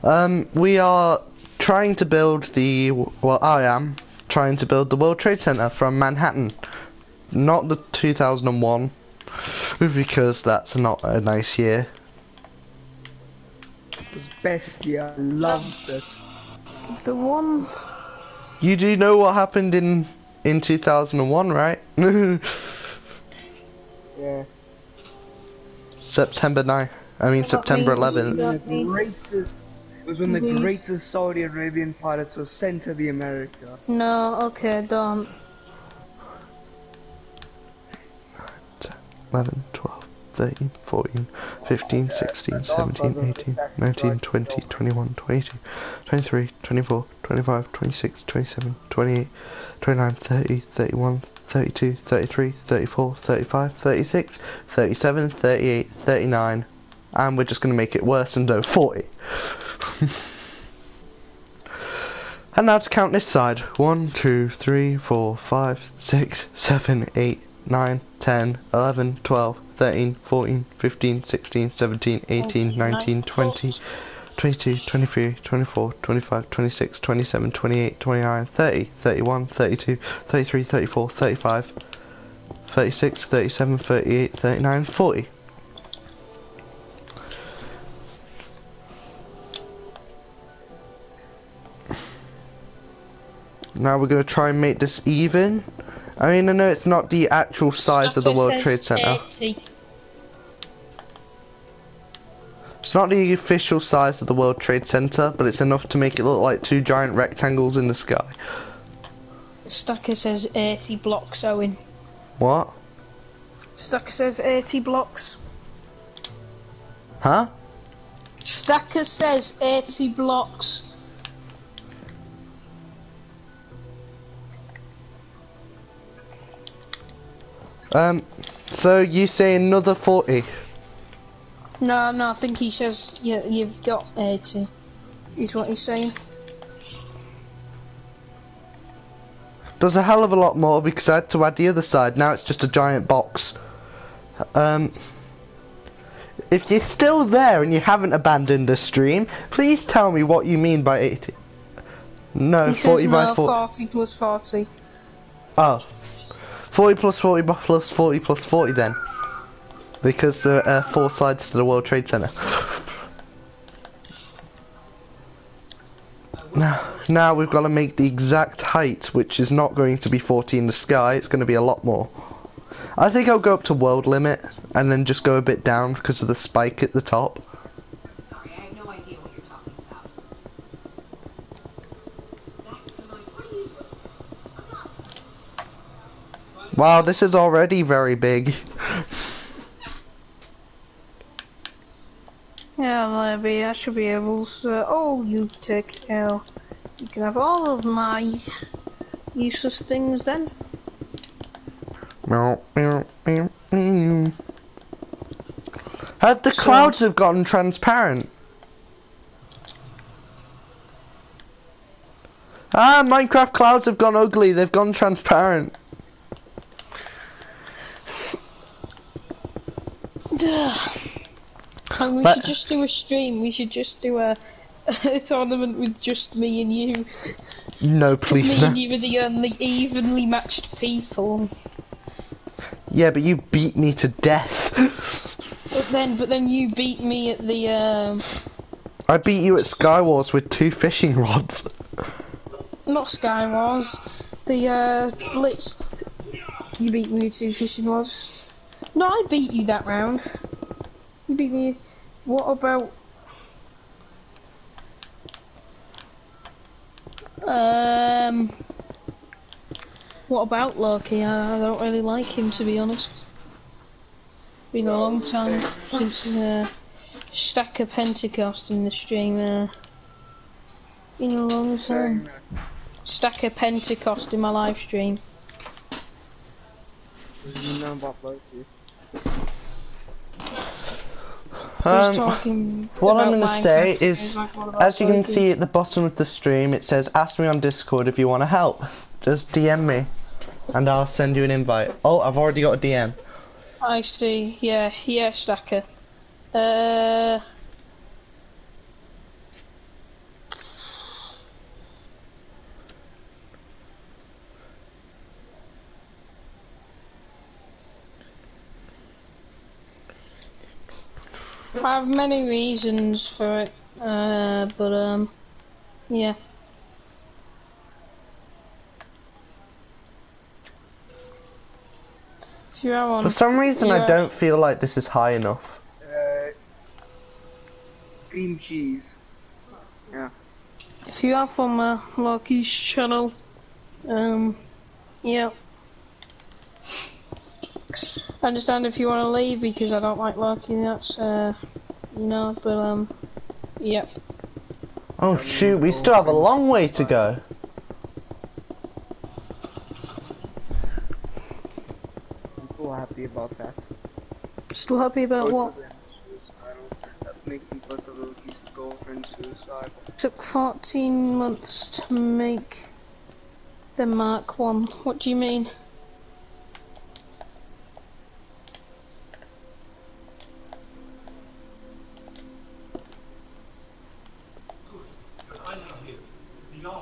We are trying to build I am trying to build the World Trade Center from Manhattan. Not the 2001, because that's not a nice year. It was best year, I loved it. The one... You do know what happened in 2001, right? Yeah. September 9th. I mean September 11th. It was when the greatest Saudi Arabian pilots were sent to the America. No, okay, don't. 11, 12, 13, 14, 15, 16, 17, 18, 19, 20, 21, 22, 23, 24, 25, 26, 27, 28, 29, 30, 31, 32, 33, 34, 35, 36, 37, 38, 39, and we're just going to make it worse and do 40. And now to count this side. 1, 2, 3, 4, 5, 6, 7, 8, 9, 10, 11, 12, 13, 14, 15, 16, 17, 18, 19, 20, 22, 23, 24, 25, 26, 27, 28, 29, 30, 31, 32, 33, 34, 35, 36, 37, 38, 39, 40. Now we're going to try and make this even. I mean, I know it's not the actual size of the World Trade Center. 80. It's not the official size of the World Trade Center, but it's enough to make it look like two giant rectangles in the sky. Stacker says 80 blocks, Owen. What? Stacker says 80 blocks. Huh? Stacker says 80 blocks. So you say another 40? No, I think he says you've got 80, is what he's saying. There's a hell of a lot more because I had to add the other side. Now it's just a giant box. If you're still there and you haven't abandoned the stream, please tell me what you mean by 80. No, he 40 says by no, 40. 40 plus 40. Oh. 40 plus 40 plus 40 plus 40 then. Because there are 4 sides to the World Trade Center. Now we've got to make the exact height, which is not going to be 40 in the sky, it's going to be a lot more. I think I'll go up to world limit, and then just go a bit down because of the spike at the top. Sorry, I have no idea what you're talking about. Wow, this is already very big. Yeah, maybe I should be able to. Oh, you take L. You can have all of my useless things then. Have the clouds have gotten transparent? Ah, Minecraft clouds have gone ugly. They've gone transparent. And we should just do a stream. We should just do a tournament with just me and you. No, please. Me and you are the only evenly matched people. Yeah, but you beat me to death. But then you beat me at the. I beat you at Skywars with 2 fishing rods. Not Skywars. The Blitz. You beat me with 2 fishing rods. No, I beat you that round. You beat me. What about? What about Loki? I don't really like him, to be honest. Been a long time since Stacker Pentecost in the stream. Been a long time. Stacker Pentecost in my live stream. What I'm going to say is, as you can see at the bottom of the stream, it says, ask me on Discord if you want to help. Just DM me, and I'll send you an invite. Oh, I've already got a DM. I see, yeah, Stacker. I have many reasons for it, but yeah. If you are on, For some reason, I don't feel like this is high enough. Cream cheese. Yeah. if you are from Loki's channel, yeah. I understand if you want to leave because I don't like Loki. That's you know, but yeah. Oh shoot, we still have a long way to go. I'm so happy about that. Still happy about what? Making both of Loki's girlfriend suicidal. Took 14 months to make the Mark 1. What do you mean?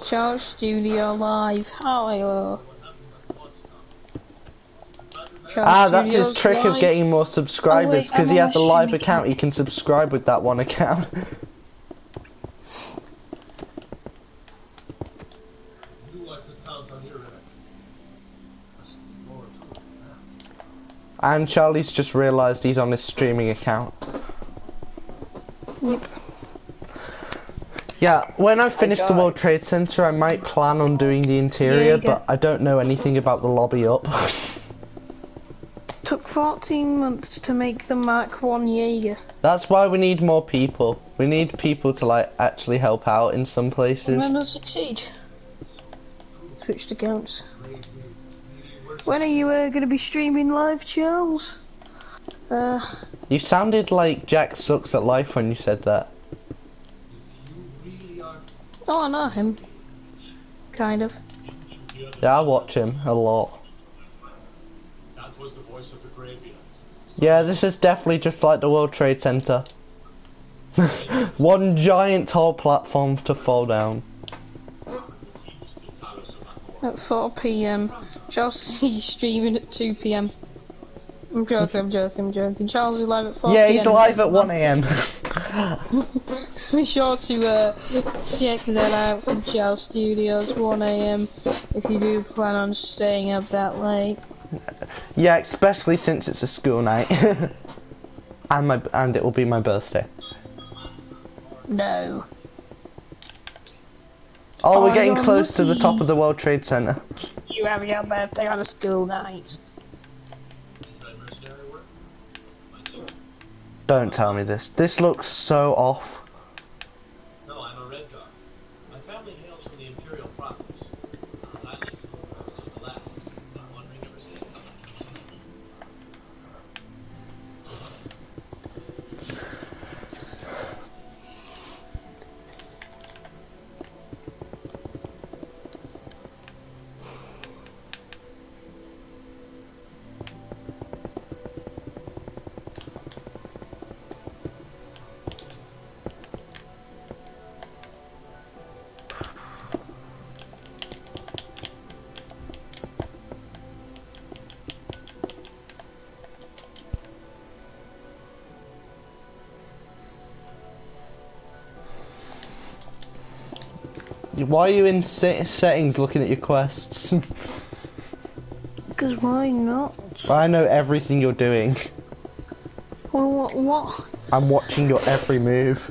Charles Studio Live. Hello. That's his trick of getting more subscribers, because he has a live account, he can subscribe with that one account. And Charlie's just realised he's on his streaming account. Yep. Yeah, when I finish the World Trade Center, I might plan on doing the interior, but I don't know anything about the lobby up. Took 14 months to make the Mark 1 Jaeger. That's why we need more people. We need people to like actually help out in some places. Rainbow Six Siege. Switched accounts. When are you going to be streaming live, Charles? You sounded like Jack sucks at life when you said that. Oh, I know him. Kind of. Yeah, I watch him a lot. Yeah, this is definitely just like the World Trade Center. One giant tall platform to fall down. At 4 PM. Charles is streaming at 2 PM. I'm joking. Charles is live at 4 PM. Yeah, he's live at 1 AM. So be sure to check that out from Charles Studios, 1 AM, if you do plan on staying up that late. Yeah, especially since it's a school night. and it will be my birthday. No. Oh, we're getting close to the top of the World Trade Center. You have your birthday on a school night. Don't tell me this. This looks so off. No, I'm a red guard. My family hails from the Imperial Province. I like to I was just a lad. Not wondering ever since. Why are you in settings looking at your quests? Because why not? I know everything you're doing. Well, what? I'm watching your every move.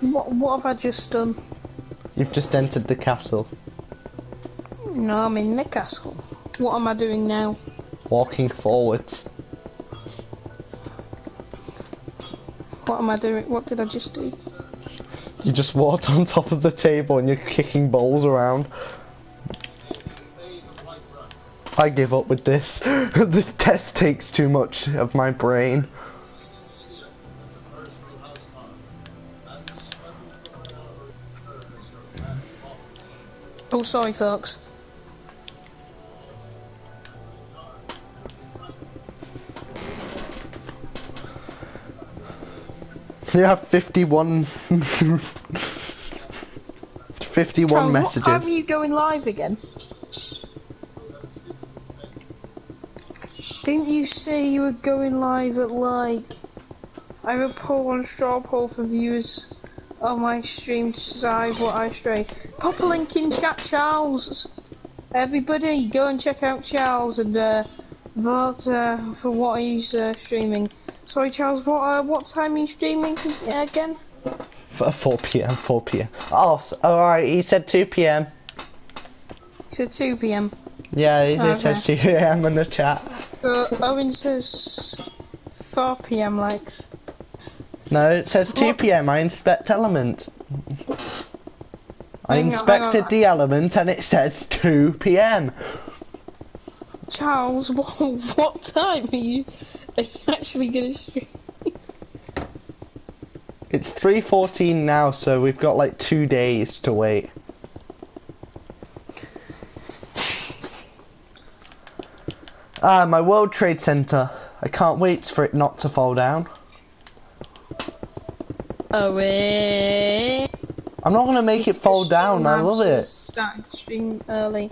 What have I just done? You've just entered the castle. No, I'm in the castle. What am I doing now? Walking forwards. What am I doing? What did I just do? You just walked on top of the table and you're kicking bowls around. I give up with this. This test takes too much of my brain. Oh, sorry, folks. You have 51... 51 Charles, messages. what time are you going live again? Didn't you say you were going live at like I will poll on straw poll for viewers on my stream to decide what I stray. Pop a link in chat, Charles. Everybody, go and check out Charles and vote for what he's streaming. Sorry, Charles. What time are you streaming again? 4 p.m. 4 p.m. Oh, alright. He said 2 p.m. He said 2 p.m. Yeah, he Okay. says 2 p.m. in the chat. So Owen says 4 p.m. likes. No, it says 2 p.m. I inspect element. I Hang on, inspected hang on. the element and it says 2 p.m. Charles, what time are you actually gonna stream? It's 3:14 now, so we've got like 2 days to wait. Ah, my World Trade Center. I can't wait for it not to fall down. Owen. I'm not gonna make it fall down. I love it. Starting to stream early.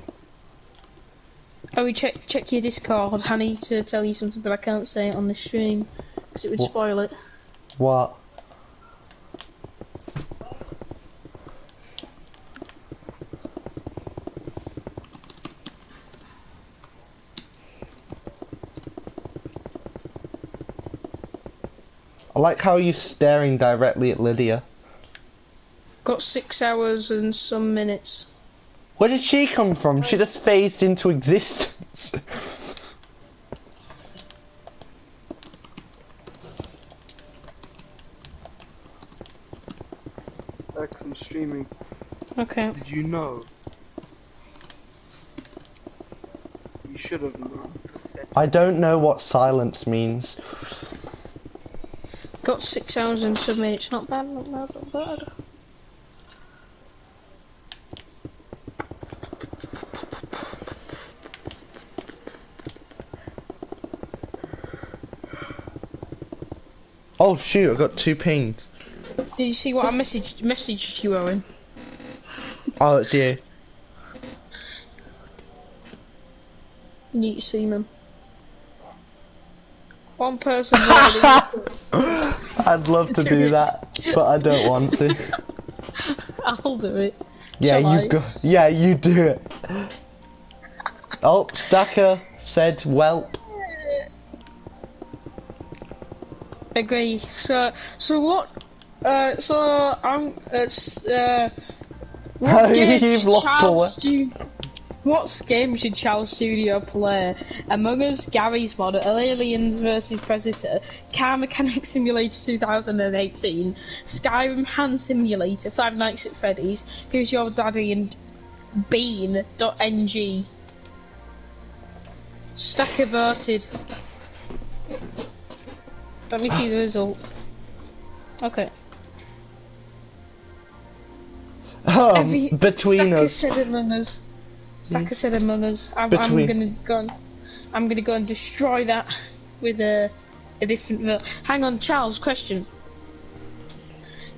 Oh, check your Discord. I need to tell you something, but I can't say it on the stream because it would spoil it. What? I like how you're staring directly at Lydia. Got 6 hours and some minutes. Where did she come from? She just phased into existence. Lex, I'm streaming. Okay. Did you know? You should have known. I don't know what silence means. Got 6 hours and some minutes. Not bad, not bad, not bad. Oh shoot, I got 2 pings. Did you see what I messaged you, Owen? Oh, it's you. You need to see them. One person voted. I'd love to do that, but I don't want to. I'll do it. Yeah, Shall I? you go. Yeah, you do it. Oh, Stacker said whelp. Agree. So what? So I'm. What game You've should lost Charles what game should Charles Studio play? Among Us, Gary's Mod, Aliens vs Predator, Car Mechanic Simulator 2018, Skyrim Hand Simulator, Five Nights at Freddy's, Who's Your Daddy, and Bean.ng. Stacker voted. Let me see the results. Okay. Between Stacker us. said Among Us. Stacker said Among Us. I'm gonna go and destroy that with a different vote. Hang on, Charles. Question: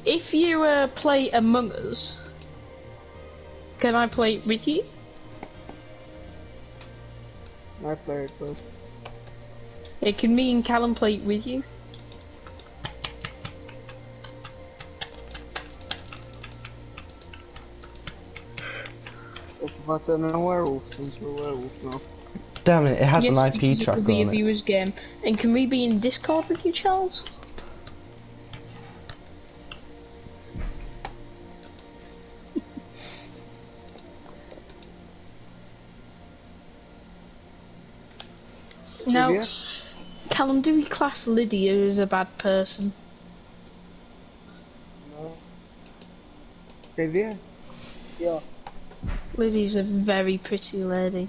if you play Among Us, can I play it with you? I play it first. Yeah, can me and Callum play it with you? What if I turn a werewolf into a werewolf now? Damn it, it has Yes, an IP because it tracker will be a on it. viewer's game. And can we be in Discord with you, Charles? Now, Trivia? Callum, do we class Lydia as a bad person? No. Trivia? Yeah. Lydia's a very pretty lady.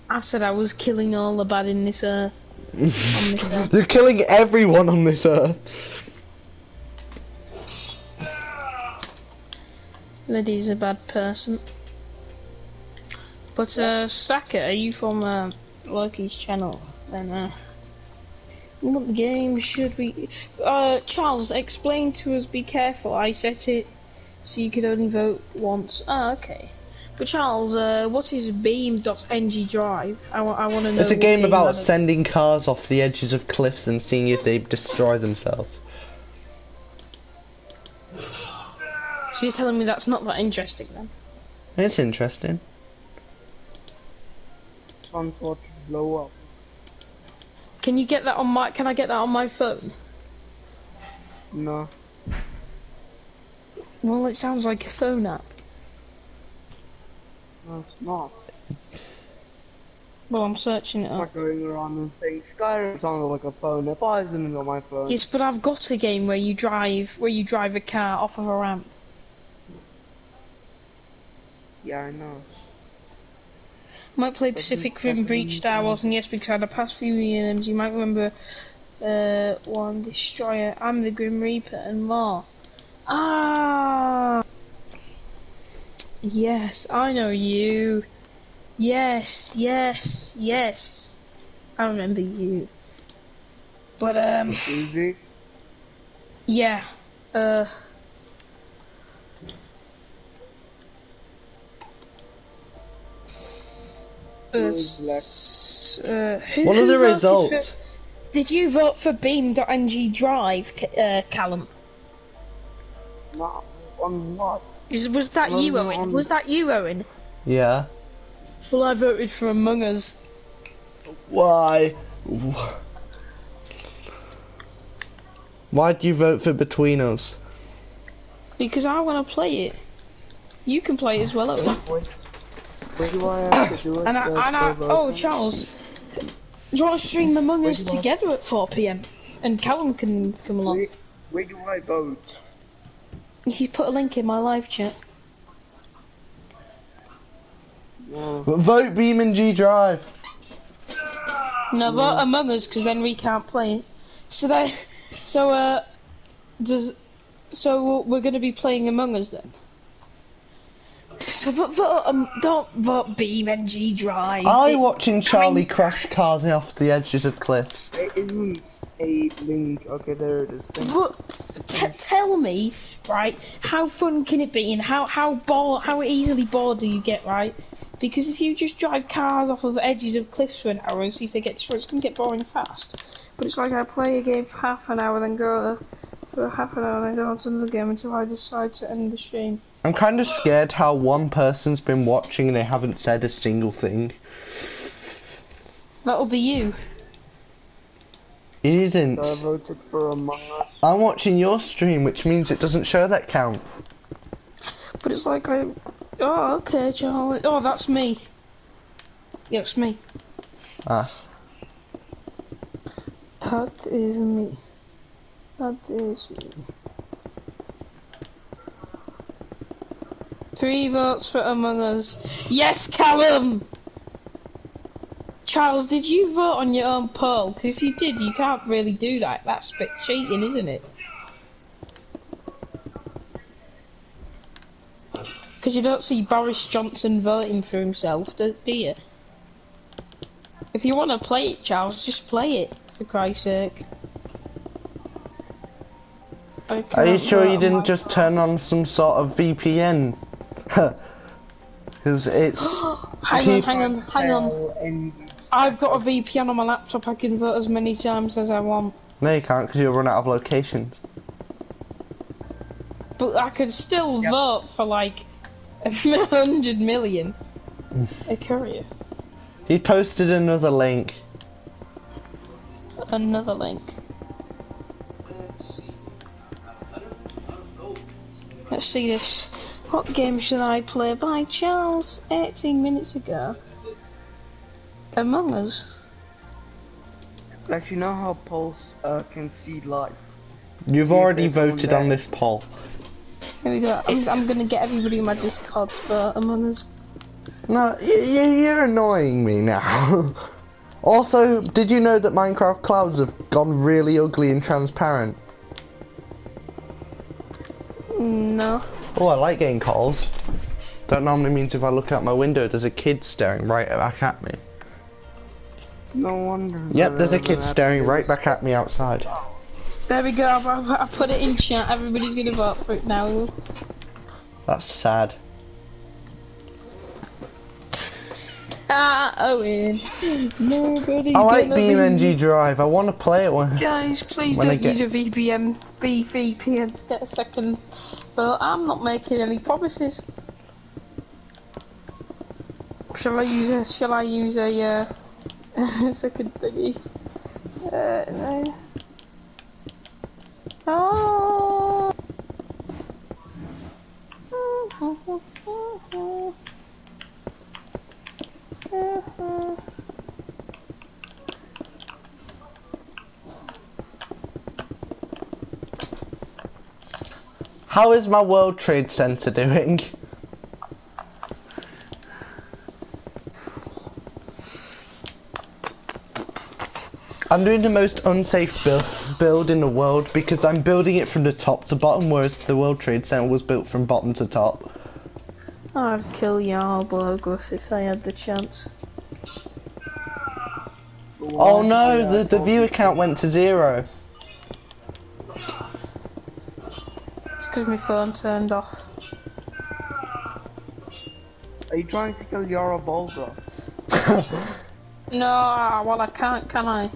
I said I was killing all the bad in this earth. On this earth. You're killing everyone on this earth. Lydia's a bad person. But Stacker, are you from Loki's channel? Then what game should we? Charles, explain to us. Be careful. I set it so you could only vote once. Ah, okay. But Charles, what is Beam.ng Drive? I want to know. It's a what game about that is. sending cars off the edges of cliffs and seeing if they destroy themselves. So you're telling me that's not that interesting then? It's interesting. Some sort of blow up. Can you get that on my? Can I get that on my phone? No. Well, it sounds like a phone app. No, it's not. Well, I'm searching it It's up. not going around and saying Skyrim sounds like a phone. If I isn't on my phone. Yes, but I've got a game where you drive a car off of a ramp. Yeah, I know. Might play Pacific Rim Breach Star Wars, and yes, because I had a past few games, you might remember One Destroyer, I'm the Grim Reaper, and more. Ah! Yes, I know you. Yes, yes, yes. I remember you. But, Easy. yeah, who What are the voted results? Did you vote for Beam.ng Drive, Callum? Not on what? Was that No, you, no, Owen? on- Was that you, Owen? Yeah. Well, I voted for Among Us. Why? Why'd you vote for Between Us? Because I want to play it. You can play it as well, Owen. Where do I have to do it? Oh, Charles, do you want to stream Among Us together at 4 PM? And Callum can come along. Where do I vote? You put a link in my live chat. Yeah. Vote Beam and G Drive. No, vote Among Us, because then we can't play it. So we're going to be playing Among Us then. So don't vote Beam and G Drive. I'm watching Charlie crash cars off the edges of cliffs. It isn't a link. Okay, there it is. But tell me, right? How fun can it be, and how easily bored do you get, right? Because if you just drive cars off of the edges of cliffs for an hour and see if they get destroyed, it's gonna get boring fast. But it's like I play a game for half an hour, then go for half an hour, then go on to another game until I decide to end the stream. I'm kind of scared how one person's been watching and they haven't said a single thing. That'll be you. It isn't. I voted for Among Us. I'm watching your stream, which means it doesn't show that count. But it's like oh, okay, Charlie. Oh, that's me. Yeah, it's me. Ah. That is me. That is me. 3 votes for Among Us. Yes, Callum! Charles, did you vote on your own poll? Because if you did, you can't really do that. That's a bit cheating, isn't it? Because you don't see Boris Johnson voting for himself, do you? If you want to play it, Charles, just play it, for Christ's sake. Are you sure you didn't just turn on some sort of VPN? Because it's... Hang on. I've got a VPN on my laptop. I can vote as many times as I want. No, you can't, because you'll run out of locations. But I can still vote for like 100 million. A courier. He posted another link. Another link. Let's see this. What game should I play? By Charles 18 minutes ago. Among Us. Like, you know how polls can see live? You've See if already there's someone voted there. on this poll. Here we go. I'm gonna get everybody in my Discord to vote Among Us. No, you're annoying me now. Also, did you know that Minecraft clouds have gone really ugly and transparent? No. Oh, I like getting calls. That normally means if I look out my window, there's a kid staring right back at me. No wonder. Yep, there's a kid staring right back at me outside. There we go, I put it in chat, everybody's gonna vote for it now. That's sad. Ah, Owen. Nobody's I like gonna BeamNG Drive. I want to play it one. Guys, please when I don't get- use a VPN to get a second vote. I'm not making any promises. Shall I use a second thingy? No. Oh. How is my World Trade Center doing? I'm doing the most unsafe build in the world because I'm building it from the top to bottom, whereas the World Trade Center was built from bottom to top. I'd kill Jarl Borgus if I had the chance. Oh no, the viewer count went to 0. It's because my phone turned off. Are you trying to kill Yara Bolga? No, well I can't, can I?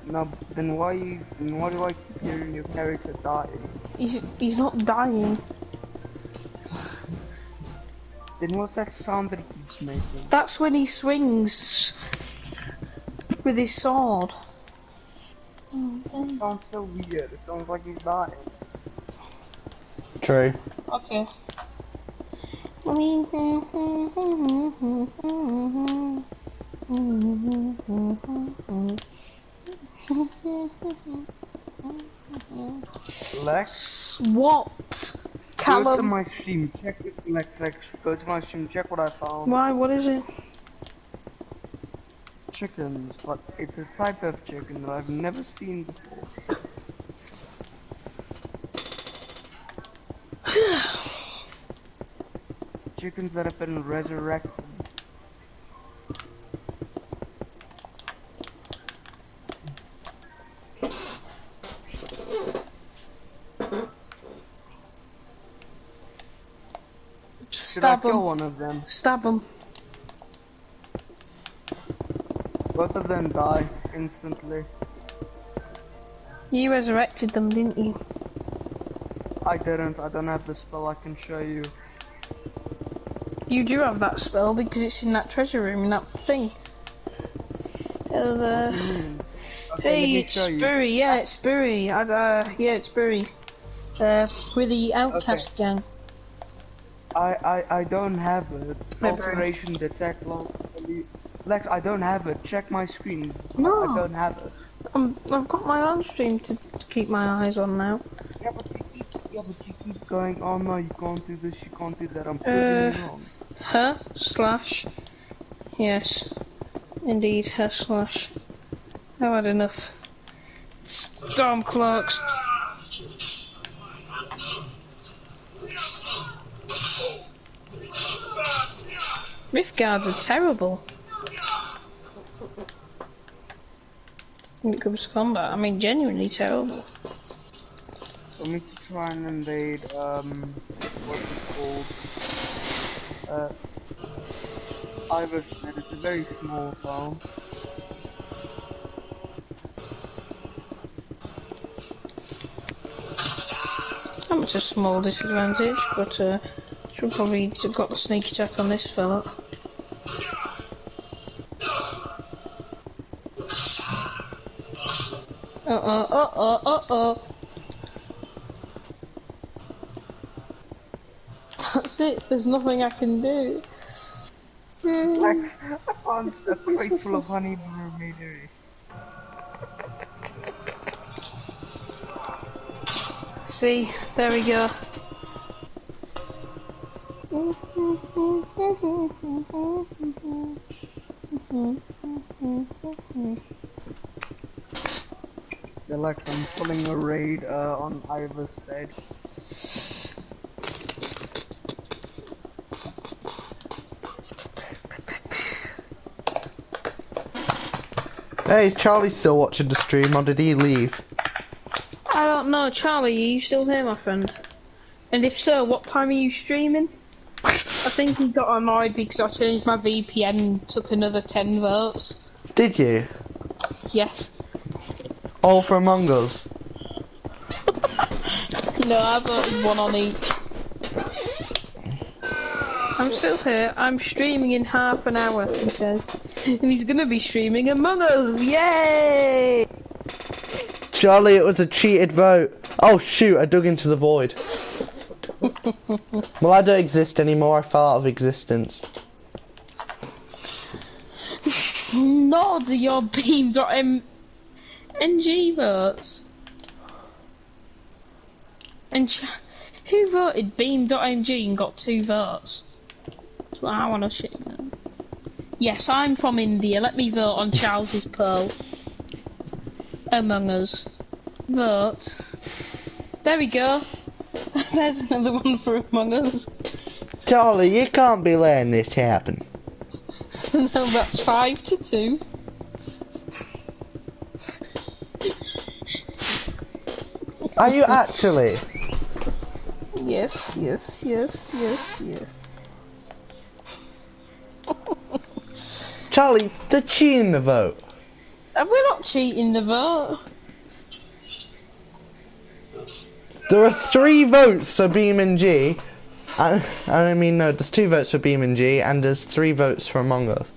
No, then why do I keep hearing your character dying? He's not dying. Then what's that sound that he keeps making? That's when he swings with his sword. It sounds so weird. It sounds like he's dying. True. Okay. Lex, What? go to Callum? my stream. Check it. Lex, go to my stream. Check what I found. Why? What is it? Chickens, but it's a type of chicken that I've never seen before. Chickens that have been resurrected. Should I Stab kill him. one of them? Stab him. Both of them die instantly. You resurrected them, didn't you? I didn't. I don't have the spell I can show you. You do have that spell because it's in that treasure room, in that thing. Okay, let Hey, me it's show you. Spurry. Yeah, it's Spurry. Yeah, it's Spurry. With the Outcast gang. I don't have it. It's Maybe. alteration detect loss. Lex, I don't have it. Check my screen. No. I don't have it. I've got my own stream to keep my eyes on now. Yeah, but you keep going. Oh no, you can't do this. You can't do that. I'm proving you wrong. Her slash. Yes, indeed, her slash. I've had enough. Stormcloaks. Rift guards are terrible. When it comes to combat, I mean genuinely terrible. For me to try and invade, what's it called? Iverstead. It's a very small town. It's a small disadvantage, but should probably have got the sneak attack on this fella. Uh-oh. That's it, there's nothing I can do. Lex, I found a crate full of honey mermaidery. See, there we go. They're like I'm pulling a raid on Iverstead. Hey, is Charlie still watching the stream or did he leave? I don't know, Charlie, are you still here, my friend? And if so, what time are you streaming? I think he got annoyed because I changed my VPN and took another 10 votes. Did you? Yes. All for Among Us? No, I voted one on each. I'm still here. I'm streaming in half an hour, he says. And he's gonna be streaming Among Us. Yay! Charlie, it was a cheated vote. Oh shoot, I dug into the void. Well, I don't exist anymore. I fell out of existence. Nor do your beam.mng votes. And who voted beam.mg and got 2 votes? That's what I want to shit now. Yes, I'm from India. Let me vote on Charles's poll. Among Us. Vote. There we go. There's another one for Among Us. Charlie, you can't be letting this happen. So now that's 5-2. Are you actually? Yes, yes, yes, yes, yes. Charlie, they're cheating the vote. We're not cheating the vote. There are 3 votes for BeamNG. I mean, no, there's 2 votes for BeamNG and there's 3 votes for Among Us.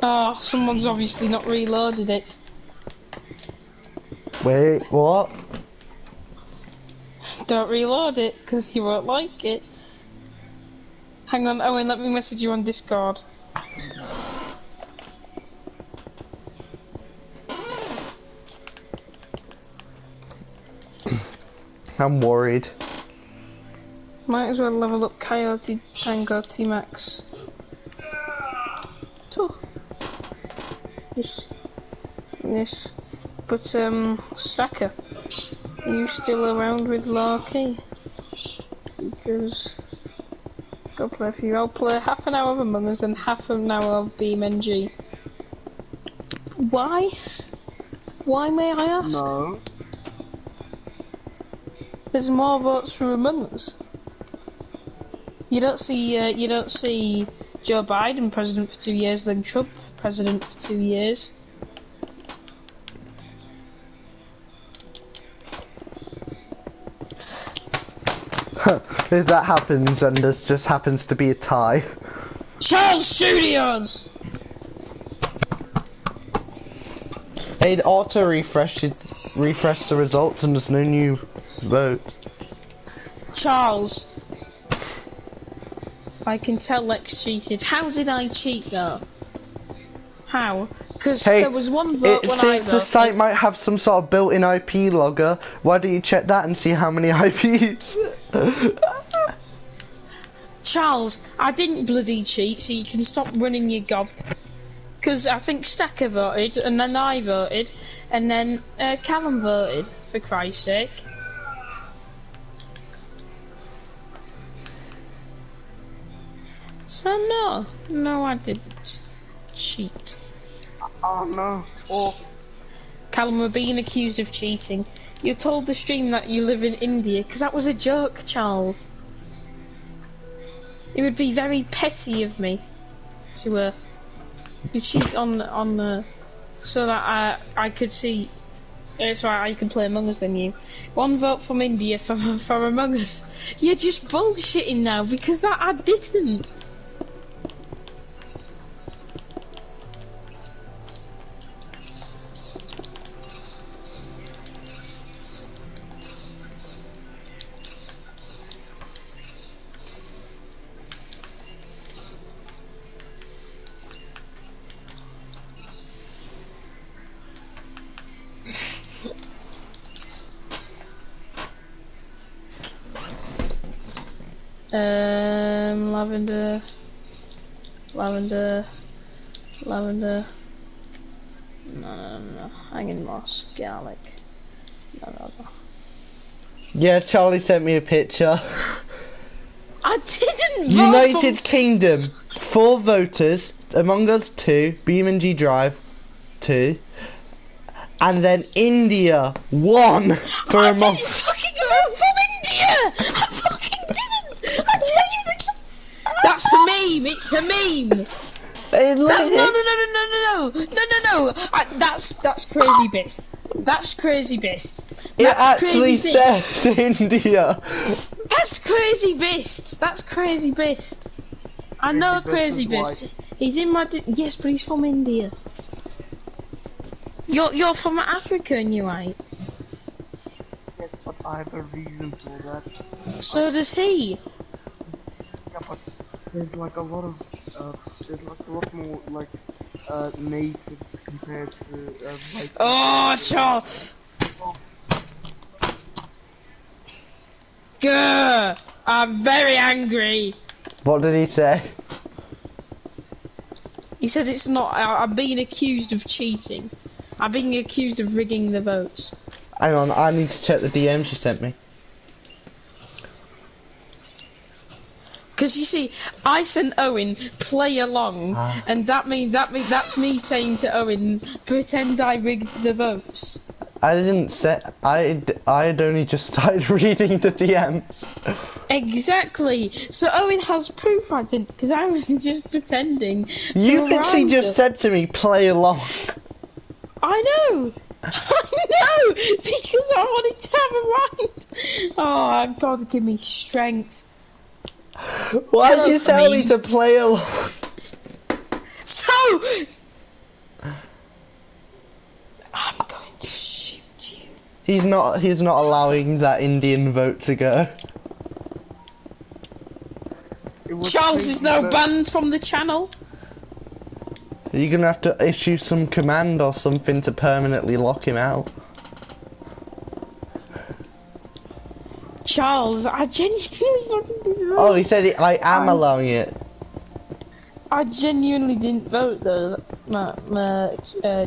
Oh, someone's obviously not reloaded it. Wait, what? Don't reload it, because you won't like it. Hang on, Owen, let me message you on Discord. I'm worried. Might as well level up Coyote Tango T-Max. Oh. This. But, Stacker, are you still around with Larky? Because go play a few. I'll play half an hour of Among Us and half an hour of BeamNG. Why? Why, may I ask? No. There's more votes for Among Us. You don't see Joe Biden president for 2 years, then Trump president for 2 years. If that happens and there just happens to be a tie. Charles Studios! It auto refresh the results and there's no new votes. Charles. I can tell Lex cheated. How did I cheat though? How? Because Hey, there was one vote when I since voted. the site might have some sort of built-in IP logger, why don't you check that and see how many IPs? Charles, I didn't bloody cheat, so you can stop running your gob. Because I think Stacker voted, and then I voted, and then Callum voted, for Christ's sake. So no, I didn't cheat. Oh no. Oh. Callum, we're being accused of cheating. You told the stream that you live in India, because that was a joke, Charles. It would be very petty of me to cheat on so that I could see, so I could play Among Us than you. 1 vote from India for Among Us. You're just bullshitting now because that I didn't. Lavender. No. Hanging moss, garlic. No. Yeah, Charlie sent me a picture. I didn't vote United for... Kingdom, 4 voters, Among Us 2, BeamNG Drive, 2. And then India 1 for I a month. didn't fucking vote from India! I fucking didn't! I genuinely... That's a meme, it's a meme! That's, no. That's crazy best. That's crazy best. It That's actually crazy best. says India. That's crazy best. That's crazy best. I know crazy best. He's in my yes, but he's from India. You're from Africa and you ain't. Yes, but I have a reason for that. So does he. Yeah, but there's like a lot of there's like a lot more like natives compared to like. Oh, Charles. Grr! I'm very angry. What did he say? He said it's not. I'm being accused of cheating. I'm being accused of rigging the votes. Hang on, I need to check the DMs you sent me. Because you see, I sent Owen play along, and that's me saying to Owen, pretend I rigged the votes. I didn't say. I had only just started reading the DMs. Exactly. So Owen has proof I didn't, because I was just pretending. You literally just said to me, play along. I know. I know, because I wanted to have a ride. Oh, God, give me strength. Why did you tell me to play along? So, I'm going to shoot you. He's not allowing that Indian vote to go. Charles is now banned from the channel. You're gonna have to issue some command or something to permanently lock him out. Charles, I genuinely fucking didn't vote. Oh, he said I am allowing it. I genuinely didn't vote though,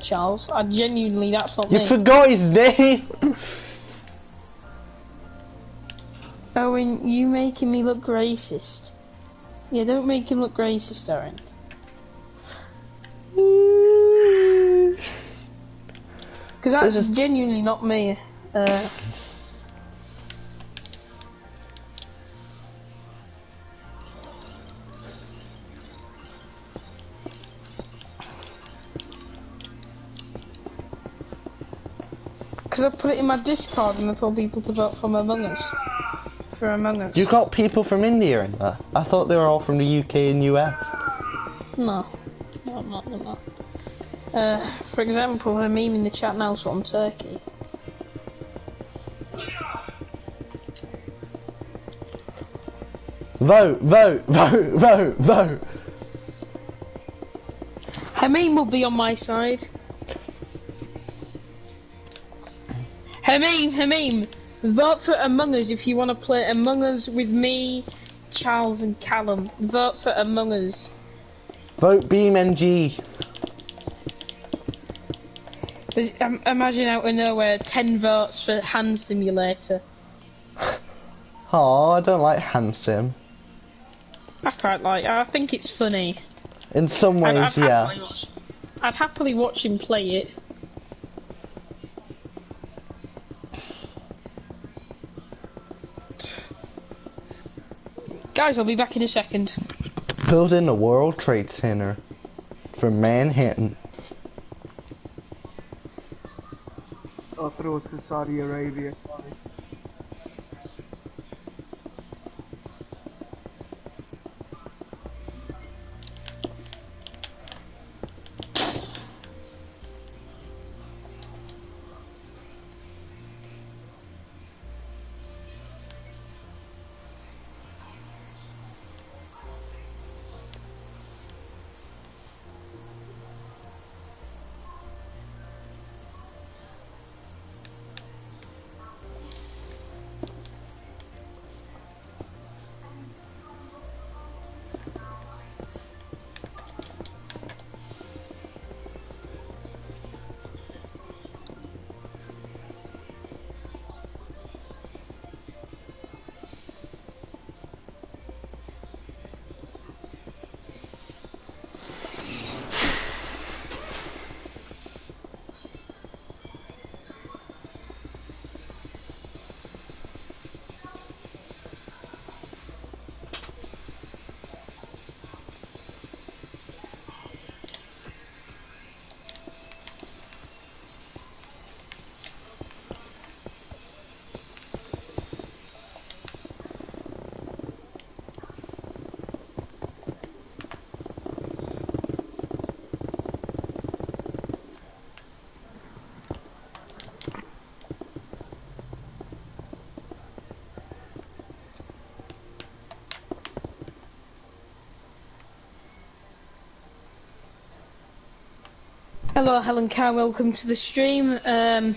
Charles. I genuinely, that's not me. You forgot his name. Owen, you making me look racist. Yeah, don't make him look racist, Owen. Because that's genuinely not me. Because I put it in my Discord and I told people to vote for Among Us. For Among Us. You got people from India in there? I thought they were all from the UK and US. No, not. For example, a meme in the chat now from Turkey. Vote. Hameen will be on my side. Hameen, vote for Among Us if you want to play Among Us with me, Charles and Callum. Vote for Among Us. Vote BeamNG. Imagine out of nowhere 10 votes for Hand Simulator. Oh, I don't like Handsim. I quite like it. I think it's funny. In some ways, yeah. I'd happily watch him play it. Guys, I'll be back in a second. Building a World Trade Center for Manhattan. I thought it was in Saudi Arabia, sorry. Hello, Helen Carr. Welcome to the stream. Among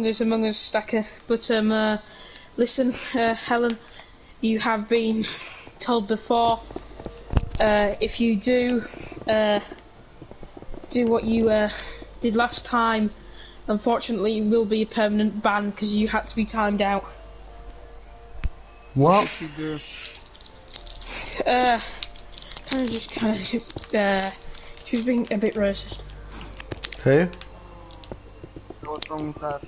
Us, Stacker. But listen, Helen, you have been told before. If you do what you did last time, unfortunately, it will be a permanent ban because you had to be timed out. What? What you do? She was being a bit racist. Who? What's wrong with that?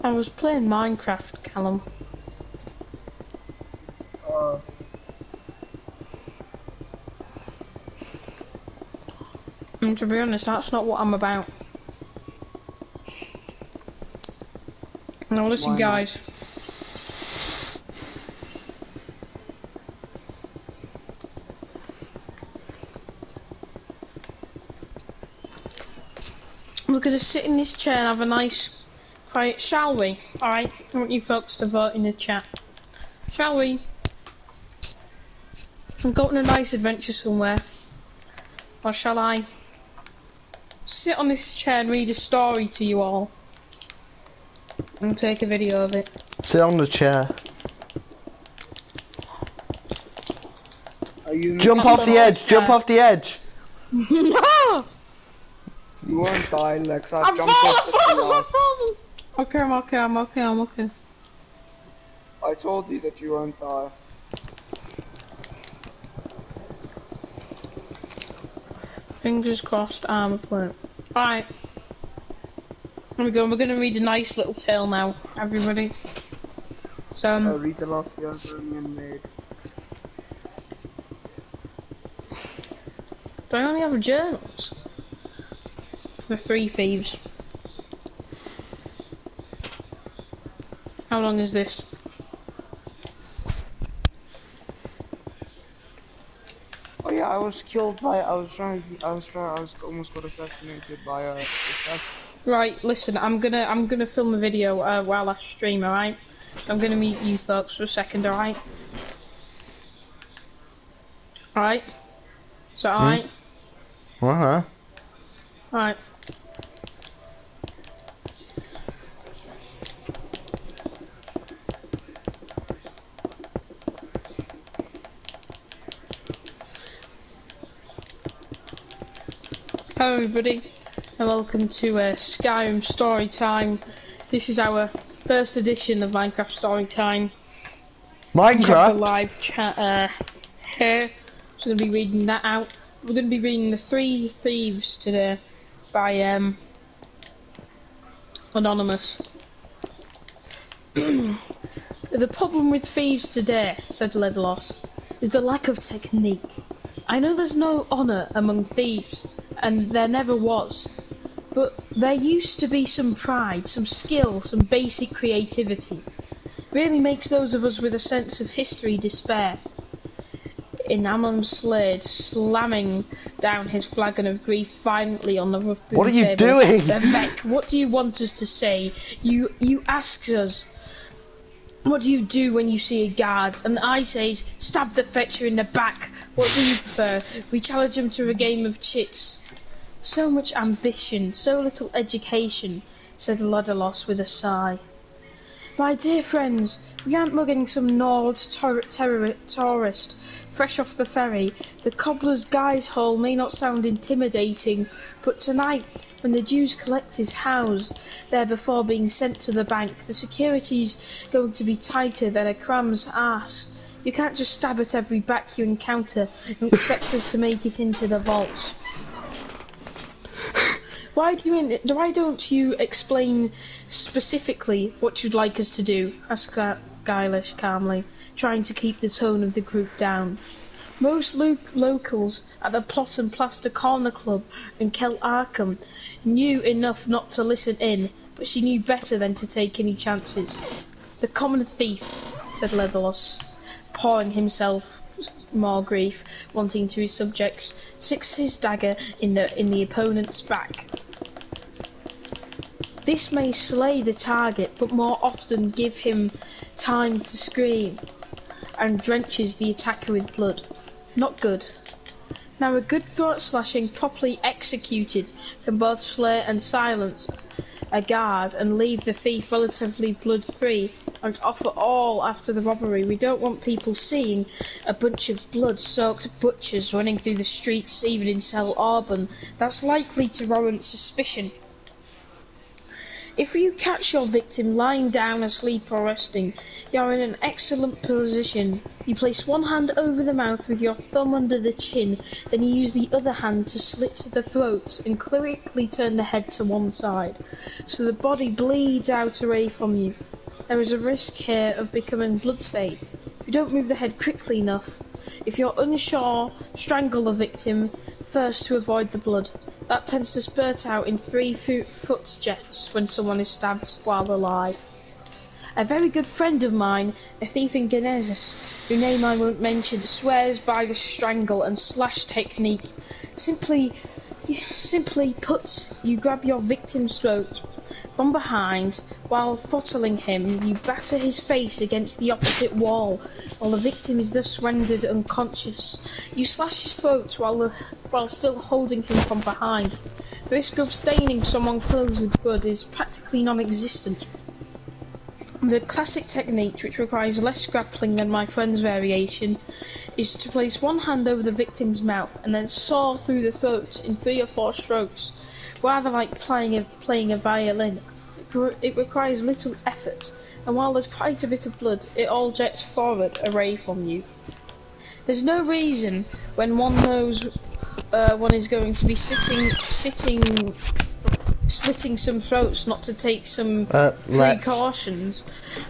I was playing Minecraft, Callum. And to be honest, that's not what I'm about. Now listen, Why not? guys. We're gonna sit in this chair and have a nice fight, shall we? Alright, I want you folks to vote in the chat. Shall we? And go on a nice adventure somewhere. Or shall I sit on this chair and read a story to you all? And take a video of it. Sit on the chair. Are you? Jump off the edge! Jump off the edge! No! You won't die, Lex. I'm jumped off the falling! glass. Okay, I'm okay. I told you that you won't die. Fingers crossed, armor plate. Alright. Here we go, we're gonna read a nice little tale now, everybody. So, I'll read the last the Arthurian made. do I only have journals? The Three Thieves. How long is this? Oh yeah, I was killed by. I was almost got assassinated by a. Right, listen, I'm gonna film a video while I stream, alright? So I'm gonna meet you folks for a second, alright? Alright? So alright? Uh-huh. Alright. Hello everybody, and welcome to Skyrim Story Time. This is our first edition of Minecraft Story Time. We have the Minecraft? live chat here, so I'm going to be reading that out. We're going to be reading The Three Thieves today by Anonymous. The problem with thieves today, said Leatherloss, is the lack of technique. I know there's no honour among thieves, and there never was, but there used to be some pride, some skill, some basic creativity. Really makes those of us with a sense of history despair. In Ammon Slade, slamming down his flagon of grief violently on the rough boom What are you table. doing? Vivek, what do you want us to say? You ask us, what do you do when you see a guard? And I says, stab the fetcher in the back. What do you prefer? We challenge him to a game of chits. So much ambition, so little education, said Leatherloss with a sigh. My dear friends, we aren't mugging some gnawed tourist fresh off the ferry. The cobbler's guy's hole may not sound intimidating, but tonight, when the dues collect is housed there before being sent to the bank, the security's going to be tighter than a cram's arse. You can't just stab at every back you encounter and expect us to make it into the vaults. Why don't you explain specifically what you'd like us to do? Asked Guilish calmly, trying to keep the tone of the group down. Most locals at the Plot and Plaster Corner Club in Kel Arkham knew enough not to listen in, but she knew better than to take any chances. The common thief, said Leatherloss, pouring himself more grief, wanting to his subjects, sticks his dagger in the opponent's back. This may slay the target, but more often give him time to scream, and drenches the attacker with blood. Not good. Now a good throat slashing properly executed can both slay and silence a guard and leave the thief relatively blood free and offer all after the robbery. We don't want people seeing a bunch of blood-soaked butchers running through the streets even in South Auburn. That's likely to warrant suspicion. If you catch your victim lying down asleep or resting, you are in an excellent position. You place one hand over the mouth with your thumb under the chin, then you use the other hand to slit the throat and quickly turn the head to one side, so the body bleeds out away from you. There is a risk here of becoming blood-stained. If you don't move the head quickly enough, if you're unsure, strangle the victim first to avoid the blood. That tends to spurt out in 3-foot jets when someone is stabbed while alive. A very good friend of mine, a thief in Genesis, whose name I won't mention, swears by the strangle and slash technique. Simply put, you grab your victim's throat from behind. While throttling him, you batter his face against the opposite wall, while the victim is thus rendered unconscious. You slash his throat while still holding him from behind. The risk of staining someone's clothes with blood is practically non-existent. The classic technique, which requires less grappling than my friend's variation, is to place one hand over the victim's mouth and then saw through the throat in 3 or 4 strokes, rather like playing a violin. It requires little effort, and while there's quite a bit of blood, it all jets forward away from you. There's no reason, when one knows one is going to be slitting some throats, not to take some precautions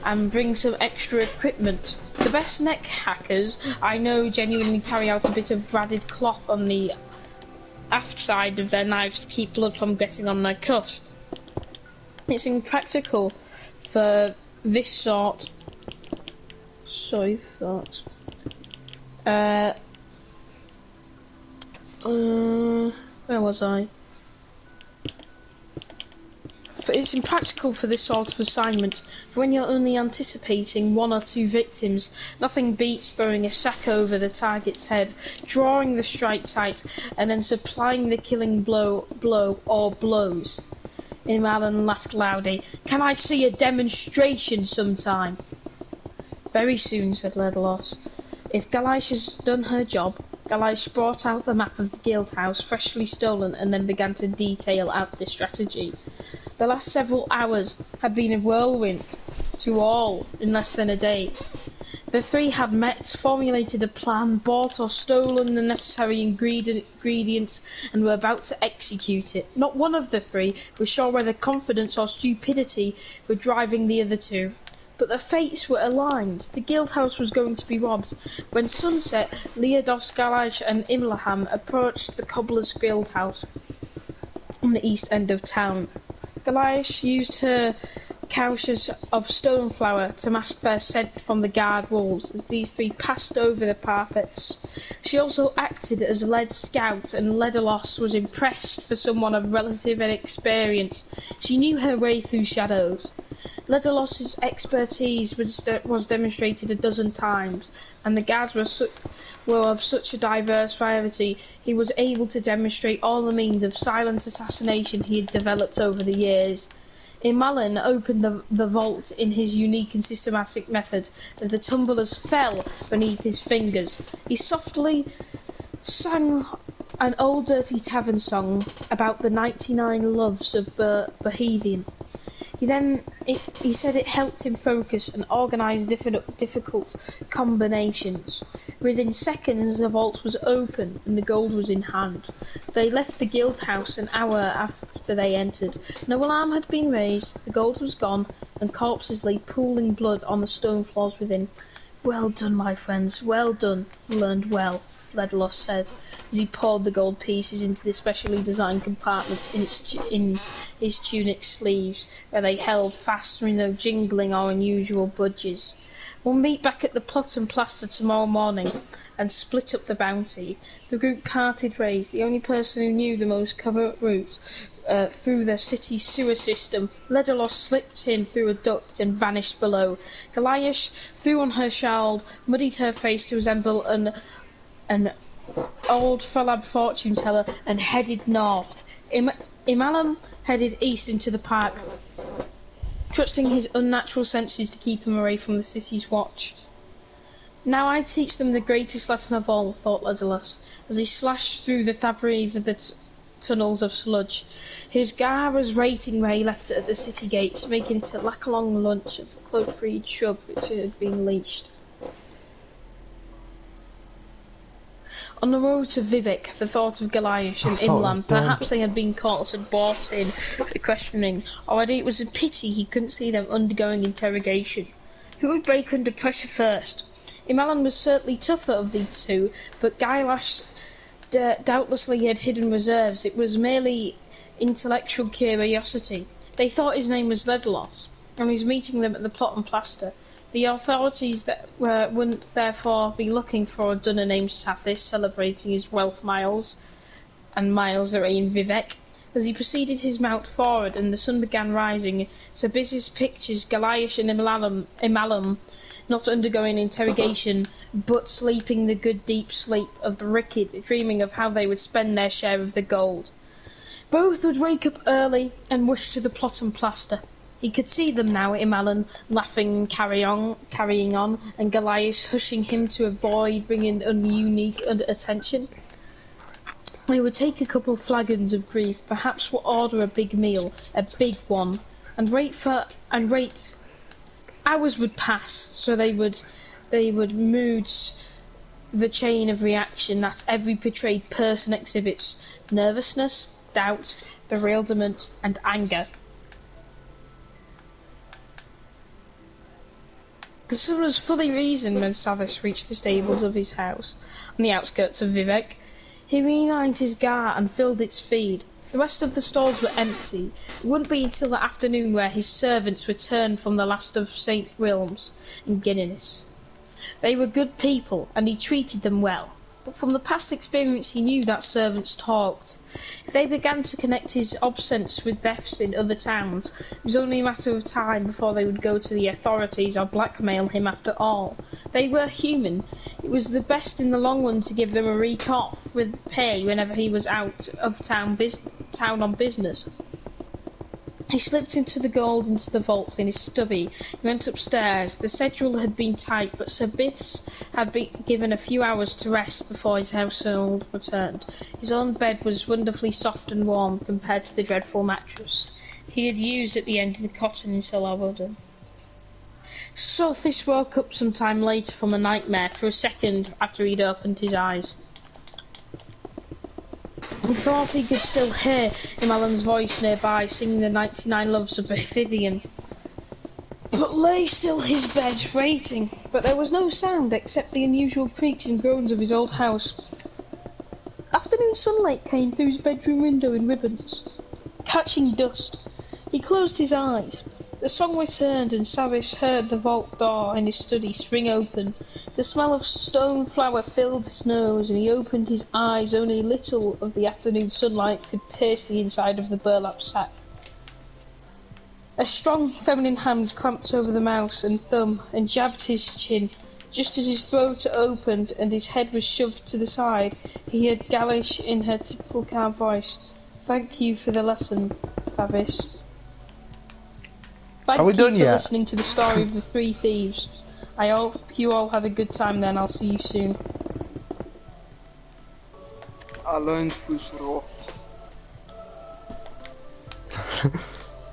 and bring some extra equipment. The best neck hackers I know genuinely carry out a bit of radded cloth on the aft side of their knives to keep blood from getting on their cuffs. It's impractical for this sort. Sorry for that. Where was I? It's impractical for this sort of assignment. When you're only anticipating 1 or 2 victims, nothing beats throwing a sack over the target's head, drawing the strike tight, and then supplying the killing blow or blows. Imalen laughed loudly. Can I see a demonstration sometime? Very soon, said Ledlos. If Galaish has done her job. Galaish brought out the map of the guild house, freshly stolen, and then began to detail out the strategy. The last several hours had been a whirlwind to all in less than a day. The 3 had met, formulated a plan, bought or stolen the necessary ingredients, and were about to execute it. Not one of the 3 was sure whether confidence or stupidity were driving the other 2. But their fates were aligned. The guild house was going to be robbed. When sunset, Leodos, Galaish and Imlaham approached the cobbler's guild house on the east end of town. Galaish used her couches of stoneflower to mask their scent from the guard walls as these 3 passed over the parapets. She also acted as a lead scout, and Ledolos was impressed for someone of relative inexperience. She knew her way through shadows. Ledolos's expertise was demonstrated a dozen times, and the guards were of such a diverse variety he was able to demonstrate all the means of silent assassination he had developed over the years. Imalen opened the vault in his unique and systematic method as the tumblers fell beneath his fingers. He softly sang an old dirty tavern song about the 99 loves of Bohemian. He said it helped him focus and organise difficult combinations. Within seconds the vault was open and the gold was in hand. They left the guild house an hour after they entered. No alarm had been raised, the gold was gone, and corpses lay pooling blood on the stone floors within. Well done, my friends, well done. You learned well, Ledlos said, as he poured the gold pieces into the specially designed compartments in his tunic sleeves, where they held fast with no jingling or unusual budges. We'll meet back at the Plot and Plaster tomorrow morning and split up the bounty. The group parted ways. The only person who knew the most covert route through the city's sewer system, Ledolos slipped in through a duct and vanished below. Galaish threw on her shawl, muddied her face to resemble an an old Falab fortune teller, and headed north. Imalam headed east into the park, trusting his unnatural senses to keep him away from the city's watch. Now I teach them the greatest lesson of all, thought Legolas, as he slashed through the fabric of the tunnels of sludge. His gar was rating where he left it at the city gates, making it a lack-along lunch of the cloakbreed shrub which had been leashed. On the road to Vivek, the thought of Goliath and Imlan, perhaps they had been caught and brought in for questioning. Already it was a pity he couldn't see them undergoing interrogation. Who would break under pressure first? Imlan was certainly tougher of these two, but Gailash doubtlessly had hidden reserves. It was merely intellectual curiosity. They thought his name was Legolas, and he was meeting them at the Plot and Plaster. The authorities wouldn't therefore be looking for a dunner named Sathis celebrating his wealth miles and miles away in Vivek. As he proceeded his mount forward and the sun began rising, Sir Biz's pictures Goliath and Imalum not undergoing interrogation, but sleeping the good deep sleep of the wicked, dreaming of how they would spend their share of the gold. Both would wake up early and rush to the Plot and Plaster. He could see them now, Imalun laughing and carrying on, and Goliath hushing him to avoid bringing unique attention. They would take a couple of flagons of grief, perhaps would order a big meal, a big one, and wait. Hours would pass, so they would mood the chain of reaction that every betrayed person exhibits: nervousness, doubt, bewilderment, and anger. The sun was fully risen when Sathis reached the stables of his house on the outskirts of Vivek. He relined his gar and filled its feed. The rest of the stalls were empty. It wouldn't be until the afternoon where his servants returned from the last of St. Wilm's and Guinness. They were good people, and he treated them well. But from the past experience he knew that servants talked. If they began to connect his absence with thefts in other towns, it was only a matter of time before they would go to the authorities or blackmail him after all. They were human. It was the best in the long run to give them a week off with pay whenever he was out of town on business. He slipped into the gold into the vault in his stubby. He went upstairs. The schedule had been tight, but Sir Biths had been given a few hours to rest before his household returned. His own bed was wonderfully soft and warm compared to the dreadful mattress he had used at the end of the cotton in Solawodden. Sathis woke up some time later from a nightmare for a second after he'd opened his eyes. He thought he could still hear Imalan's voice nearby singing the 99 Loves of Bethidian, but lay still his bed waiting. But there was no sound except the unusual creaks and groans of his old house. Afternoon sunlight came through his bedroom window in ribbons, catching dust. He closed his eyes. The song returned, and Sathis heard the vault door in his study swing open. The smell of stone flour filled his nose, and he opened his eyes. Only little of the afternoon sunlight could pierce the inside of the burlap sack. A strong feminine hand clamped over the mouse and thumb and jabbed his chin. Just as his throat opened and his head was shoved to the side, he heard Galish in her typical calm voice. "Thank you for the lesson, Sathis. Thank you for listening to the story of the three thieves. I hope you all had a good time then. I'll see you soon." I learned Fusro.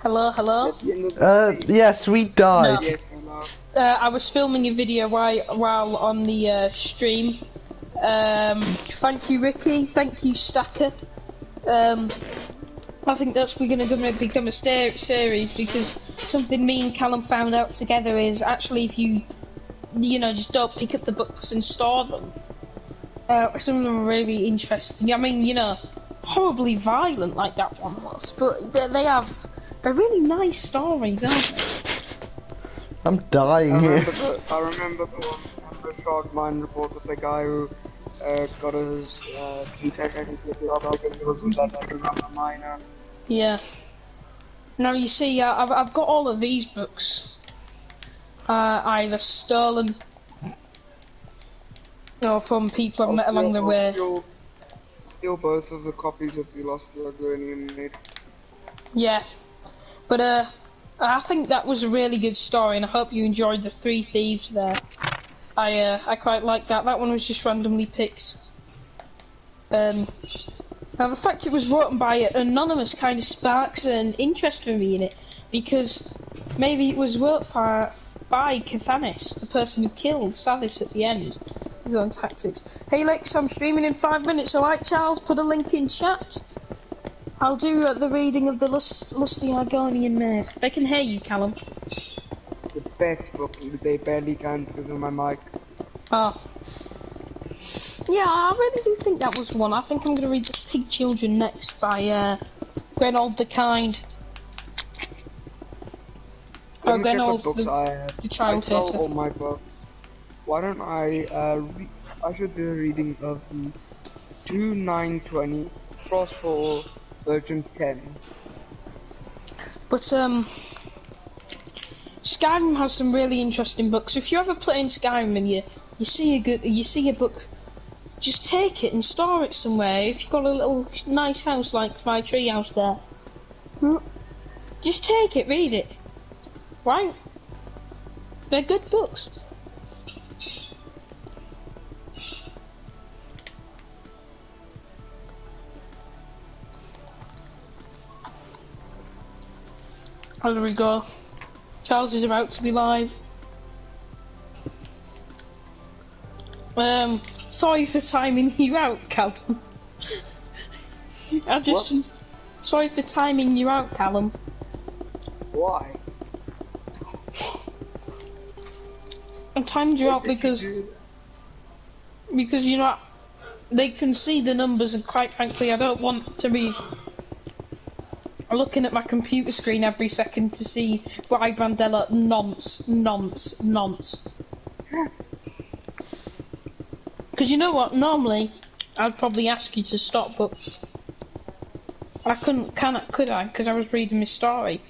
Hello? Yes, we died. Yes, I was filming a video while on the stream. Thank you, Ricky. Thank you, Stacker. I think we're going to become a series, because something me and Callum found out together is actually if you just don't pick up the books and store them. Some of them are really interesting. I mean, horribly violent like that one was, but they're really nice stories, aren't they? I'm dying here. I remember the one on the short mine report of the guy who got his confession to the other videos and that I remember mine. Yeah. Now you see, I've got all of these books either stolen Or from people I've I'll met along the way. Steal both of the copies of the Lost Librarian made. Yeah. But I think that was a really good story, and I hope you enjoyed the Three Thieves there. I quite like that. That one was just randomly picked. Now the fact it was written by an anonymous kind of sparks an interest for me in it, because maybe it was wrote by Cathanis, the person who killed Salis at the end, his own tactics. Hey Lex, I'm streaming in 5 minutes, alright Charles? Put a link in chat. I'll do the reading of the Lusty Argonian Maze. They can hear you, Callum. The best book, they barely can because of my mic. Oh. Yeah, I really do think that was one. I think I'm going to read The Pig Children next by Grenold the Kind. Oh, Grenold the Child I Hater. all my books. Why don't I should do a reading of the 2920 Frostfall version 10. But Skyrim has some really interesting books. If you're ever playing Skyrim and you see a book, just take it and store it somewhere. If you've got a little nice house like my tree house there, just take it, read it. Right? They're good books. As we go, Charles is about to be live. Sorry for timing you out, Callum. Sorry for timing you out, Callum. Why? I timed you out because you're not. They can see the numbers, and quite frankly, I don't want to be looking at my computer screen every second to see why Brandella nonce. Because you know what? Normally, I'd probably ask you to stop, but I couldn't. Could I? Because I was reading my story.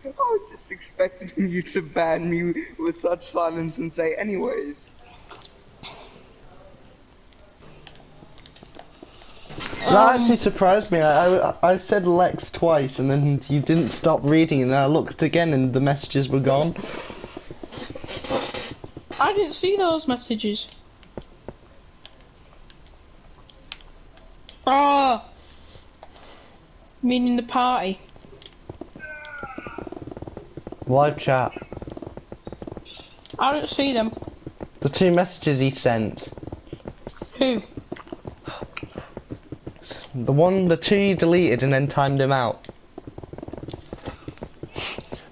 I was just expecting you to ban me with such silence and say, anyways. That actually surprised me. I said Lex twice and then you didn't stop reading and then I looked again and the messages were gone. I didn't see those messages. Oh! Meaning the party. Live chat. I don't see them. The 2 messages he sent. Who? The 2 you deleted and then timed him out.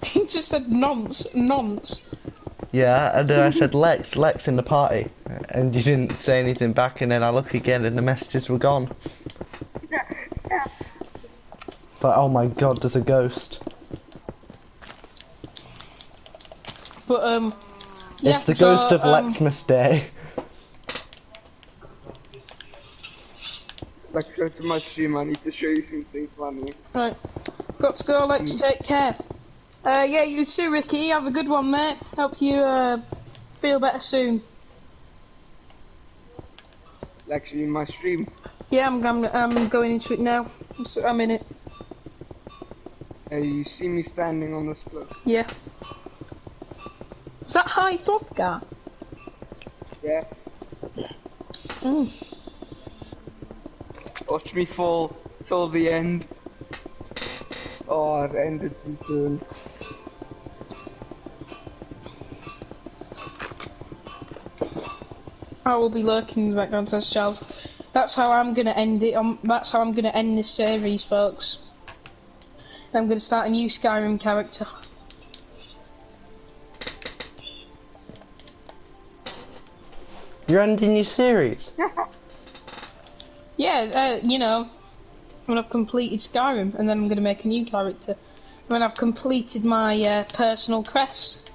He just said nonce. Yeah, and then I said Lex in the party. And you didn't say anything back and then I look again and the messages were gone. But oh my god, there's a ghost. But yeah, it's the ghost of Lexmas Day. Like, go to my stream, I need to show you something funny. Right, got to go, let's take care. Yeah, you too, Ricky, have a good one, mate. Hope you feel better soon. Actually, in my stream. Yeah, I'm going into it now. I'm in it. You see me standing on this cliff? Yeah. Is that High Throthgar? Yeah. Watch me fall till the end. Oh, it ended too soon. I will be lurking in the background, says Charles. That's how I'm gonna end it. That's how I'm gonna end this series, folks. I'm gonna start a new Skyrim character. You're ending your series? Yeah, you know, when I've completed Skyrim, and then I'm gonna make a new character. When I've completed my personal crest.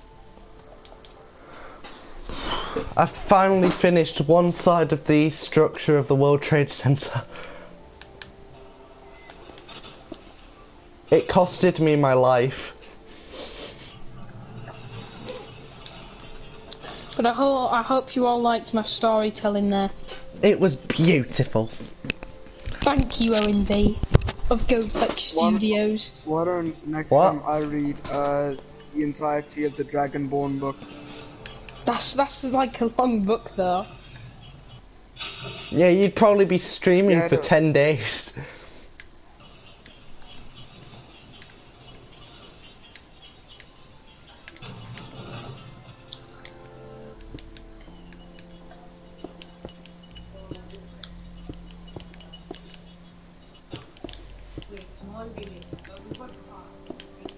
I've finally finished one side of the structure of the World Trade Center. It costed me my life. But I hope you all liked my storytelling there. It was beautiful. Thank you, Owen B. of GoPlex Studios. Why don't next What? time I read the entirety of the Dragonborn book? That's like a long book though. Yeah, you'd probably be streaming Yeah, I for don't- 10 days. We have small village, but we work hard.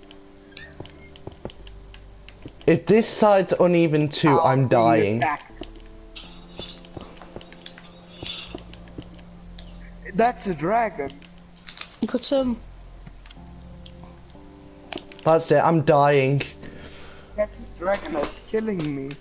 If this side's uneven too, I'm being dying. attacked. That's a dragon. But That's it, I'm dying. That's a dragon that's killing me.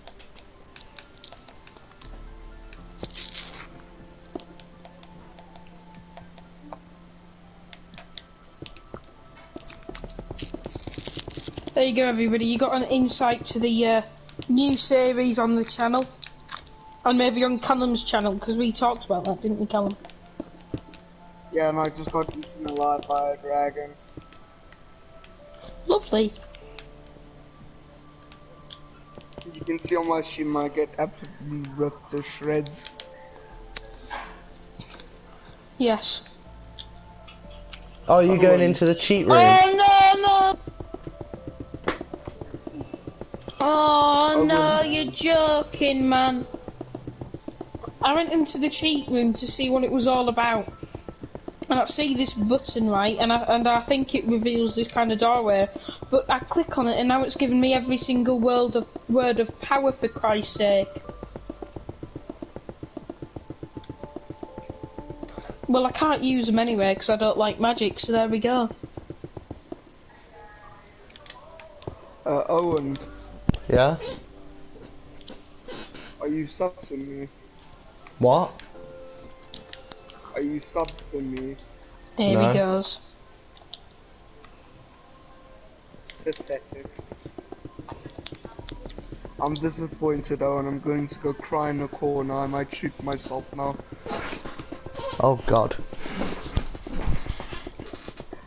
there you go, everybody. You got an insight to the new series on the channel, and maybe on Callum's channel, because we talked about that, didn't we, Callum? Yeah, and I just got eaten alive by a dragon. Lovely. You can see on my stream I get absolutely ripped to shreds. Yes. Oh, you're going into the cheat room? Oh no! Oh no, you're joking, man. I went into the cheat room to see what it was all about. And I see this button, right, and I think it reveals this kind of doorway, but I click on it and now it's giving me every single word of power, for Christ's sake. Well, I can't use them anyway because I don't like magic, so there we go. Owen, Yeah? are you sub to me? What? Are you sub to me? Here No. he goes. Pathetic. I'm disappointed, Owen. I'm going to go cry in a corner. I might shoot myself now. Oh god.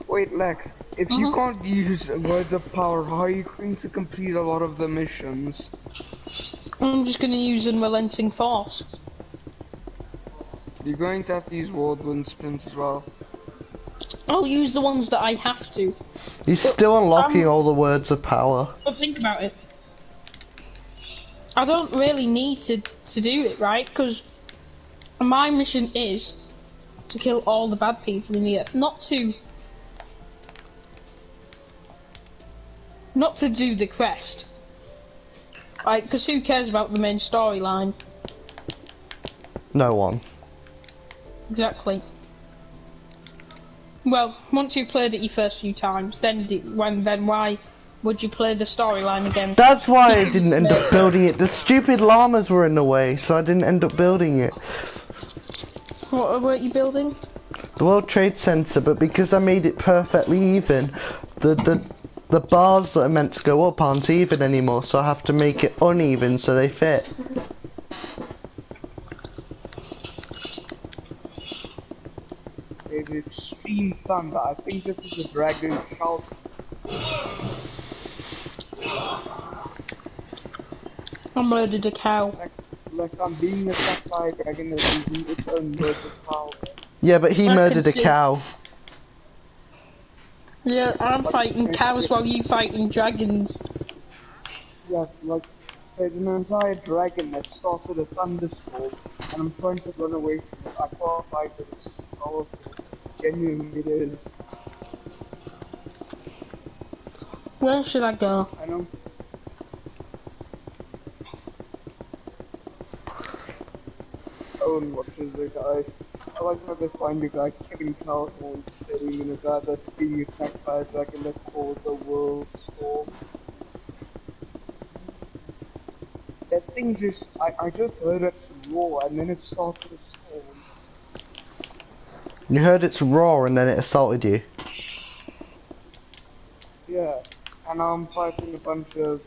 Wait, Lex, if you can't use words of power, how are you going to complete a lot of the missions? I'm just going to use unrelenting force. You're going to have to use whirlwind spins as well. I'll use the ones that I have to. You're still unlocking all the words of power. But think about it. I don't really need to do it, right? Because my mission is to kill all the bad people in the earth, not to do the quest. Right? Because who cares about the main storyline? No one. Exactly. Well, once you've played it your first few times, then why would you play the storyline again? That's why I Because didn't it's end up amazing. building it. The stupid llamas were in the way, so I didn't end up building it. What were you building? The World Trade Center, but because I made it perfectly even, the bars that are meant to go up aren't even anymore, so I have to make it uneven so they fit. It's extreme thunder. I think this is a dragon shout. I murdered a cow. Lex, I'm being attacked by a dragon that's using its own words of power. Yeah, but he I can murdered a see. cow. Yeah, I'm fighting cows while you fighting dragons. Yeah, like, there's an entire dragon that started a thunderstorm, and I'm trying to run away from it. I can't fight it. It's powerful. Genuinely it is. Where should I go? I know. Owen watches a guy. I like how they find a guy killing cow horns, sitting in a guy that's being attacked by a dragon that caused a world storm. That thing just, I just heard it roar and then it started a storm. You heard its roar and then it assaulted you. Yeah, and now I'm fighting a bunch of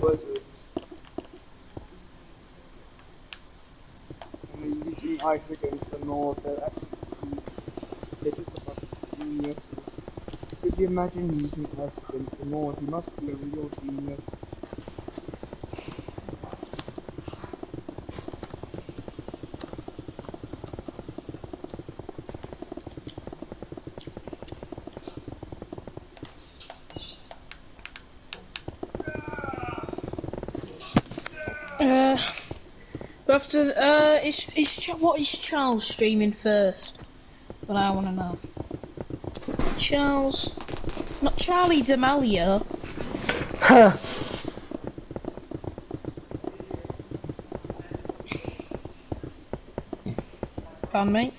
wizards. they're using ice against the North, they're just a bunch of geniuses. Could you imagine using ice against the North? He must be a real genius. After, what is Charles streaming first? But I want to know. Charles, not Charlie D'Amelio. Huh. Pardon me?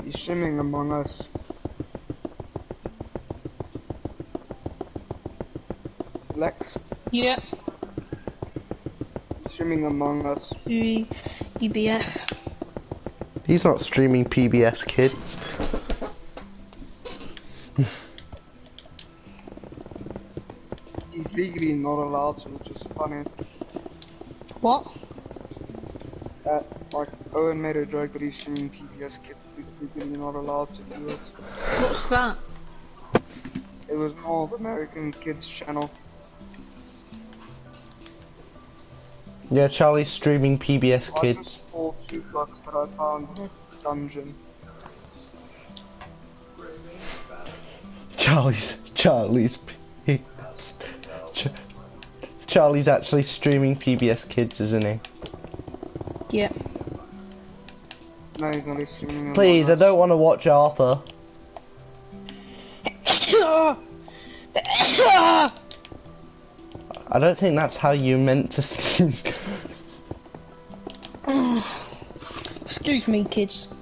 He's streaming Among Us. Lex, Yeah. he's streaming Among Us. EBF. He's not streaming PBS Kids. He's legally not allowed to, which is funny. What? Like, Owen made a joke that he's streaming PBS Kids, he's legally not allowed to do it. What's that? It was an old American Kids channel. Yeah, Charlie's streaming PBS I Kids. just stole 2 blocks that I found in a dungeon. Charlie's actually streaming PBS Kids, isn't he? Yeah. No, he's not streaming Among Please, I Us. don't want to watch Arthur. I don't think that's how you meant to speak. Excuse me, kids.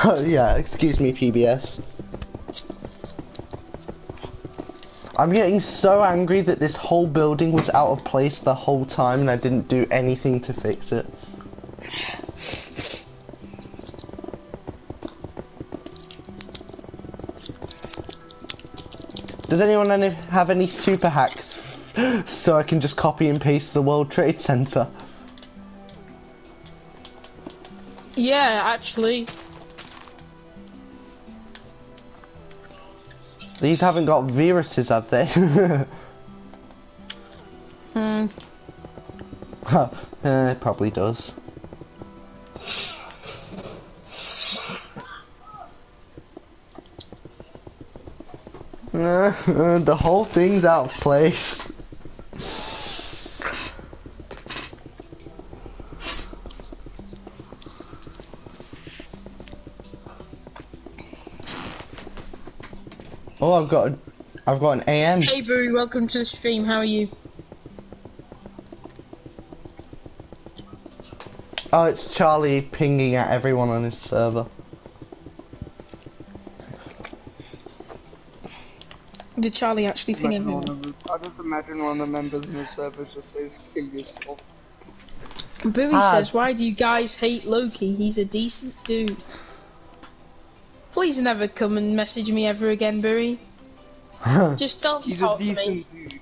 Oh, yeah, excuse me, PBS. I'm getting so angry that this whole building was out of place the whole time and I didn't do anything to fix it. Does anyone have any super hacks so I can just copy and paste the World Trade Center? Yeah, actually. These haven't got viruses, have they? It probably does. The whole thing's out of place. Oh, I've got an AM. Hey, Boo, welcome to the stream. How are you? Oh, it's Charlie pinging at everyone on his server. Did Charlie actually ping everyone? I just imagine one of the members in the server just says, kill yourself. Booey says, why do you guys hate Loki? He's a decent dude. Please never come and message me ever again, Booey. Just don't He's talk a to decent me. dude. He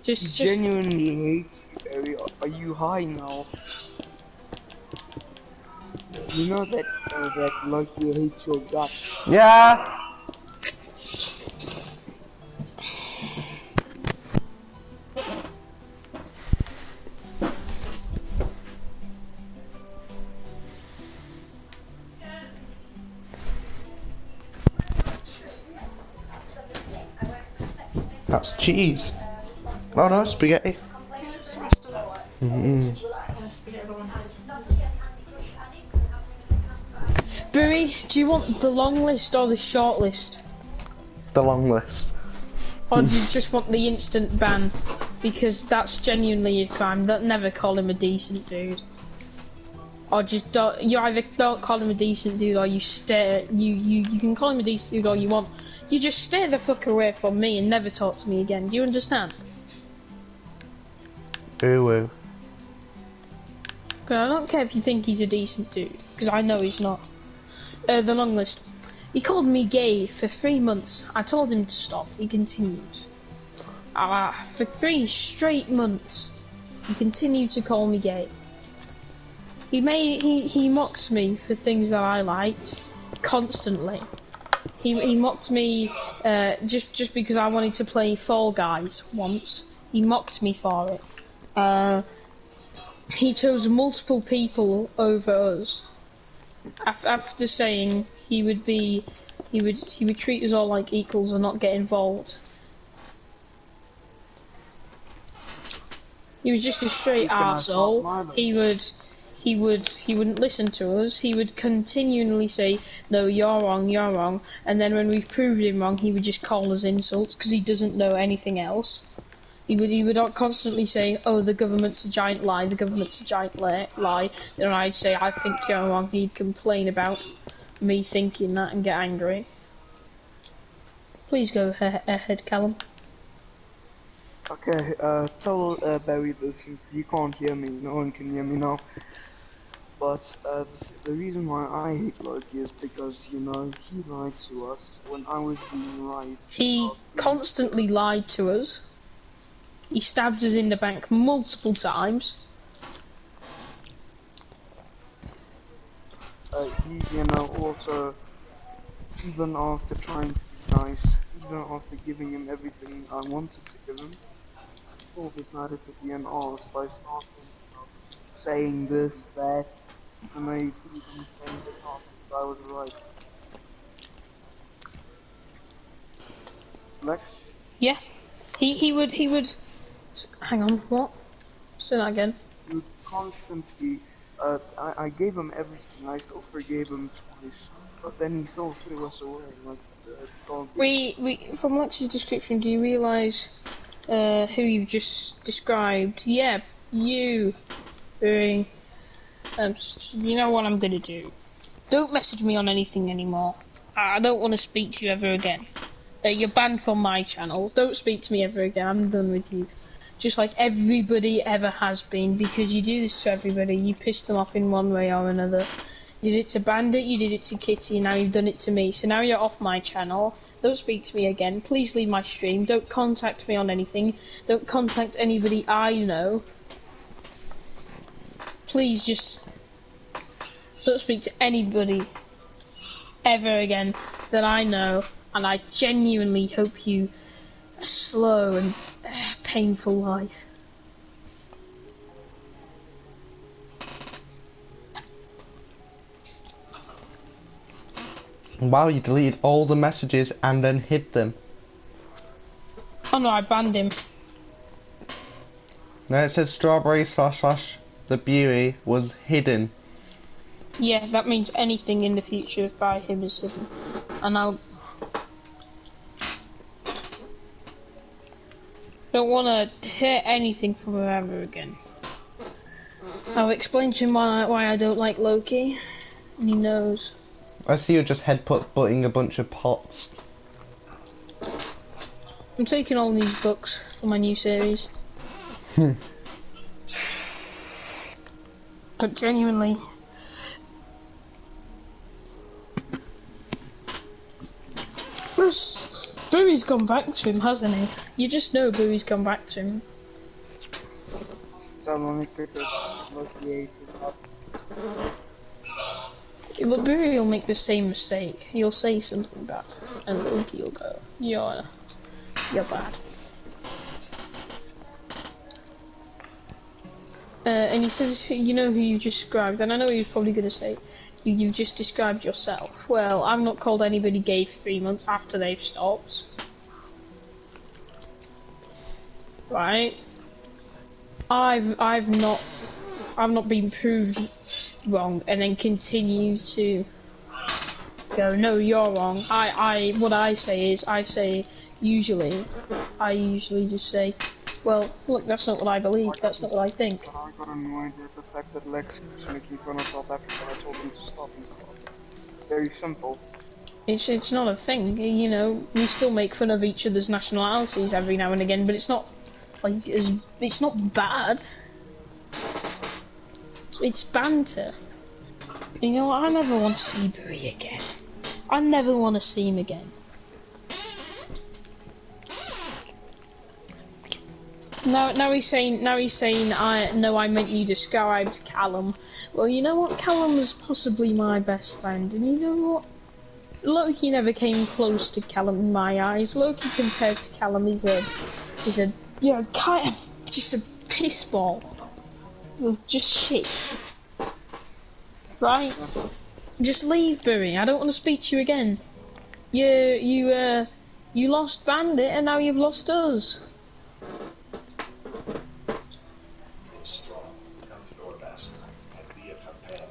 Just genuinely hates you, Barry. Are you high now? You know that Loki hates your guts. Yeah. That's cheese. Oh no, spaghetti. Booey, do you want the long list or the short list? The long list. Or do you just want the instant ban? Because that's genuinely a crime. Don't never call him a decent dude. Or just don't. You either don't call him a decent dude, or you stay. You can call him a decent dude all you want. You just stay the fuck away from me and never talk to me again. Do you understand? Ooh woo. But I don't care if you think he's a decent dude, because I know he's not. The long list. He called me gay for 3 months. I told him to stop. He continued. For 3 straight months. He continued to call me gay. He mocked me for things that I liked constantly. He mocked me just because I wanted to play Fall Guys once. He mocked me for it. He chose multiple people over us. After saying he would treat us all like equals and not get involved. He was just a straight arsehole. He wouldn't listen to us. He would continually say, "No, you're wrong," and then when we've proved him wrong, he would just call us insults because he doesn't know anything else. He would constantly say, "Oh, the government's a giant lie. The government's a giant lie." Then I'd say, "I think you're wrong." He'd complain about me thinking that and get angry. Please go ahead, Callum. Okay, tell Barry this since he can't hear me. No one can hear me now. But the reason why I hate Loki is because, you know, he lied to us when I was being right. He constantly lied to us. He stabbed us in the back multiple times. He, you know, also, even after trying to be nice, even after giving him everything I wanted to give him, he still decided to be an arse by starting saying this, that, and I even saying that I was right. Lex? Yeah. He would hang on, what? Say that again. He would constantly I gave him everything, I still forgave him twice, but then he still threw us away like dog. We from Lex's description, do you realise who you've just described? Yeah, you. You know what I'm gonna do. Don't message me on anything anymore. I don't want to speak to you ever again. You're banned from my channel. Don't speak to me ever again. I'm done with you. Just like everybody ever has been, because you do this to everybody. You piss them off in one way or another. You did it to Bandit, you did it to Kitty, and now you've done it to me. So now you're off my channel. Don't speak to me again. Please leave my stream. Don't contact me on anything. Don't contact anybody I know. Please just don't speak to anybody ever again that I know, and I genuinely hope you a slow and painful life. Wow, you deleted all the messages and then hid them. Oh no, I banned him. No, it says strawberry / the beauty was hidden. Yeah, that means anything in the future by him is hidden. And I'll... don't want to hear anything from him ever again. I've explained to him why I don't like Loki, and he knows. I see you're just headbutting a bunch of pots. I'm taking all these books for my new series. But genuinely... Booey's gone back to him, hasn't he? You just know Booey's gone back to him. Look, Booey will make the same mistake. He'll say something bad, and Loki will go, you're bad. And he says, you know who you just described, and I know he was probably going to say, you've just described yourself. Well, I've not called anybody gay for 3 months after they've stopped. Right? I've not been proved wrong and then continue to go, no, you're wrong. What I say is, I usually just say, well, look, that's not what I believe, that's not what I think. But I got annoyed with the fact that Lex keeps making fun of South Africa. I told him to stop. Very simple. It's not a thing, you know. We still make fun of each other's nationalities every now and again, but it's not like it's not bad. It's banter. You know, I never want to see Booey again. I never want to see him again. Now he's saying I meant you described Callum. Well, you know what? Callum was possibly my best friend, and you know what? Loki never came close to Callum in my eyes. Loki compared to Callum is a kind of just a piss ball. With just shit. Right? Just leave, Burry. I don't want to speak to you again. You lost Bandit and now you've lost us. Strong, come to your best, and be a companion.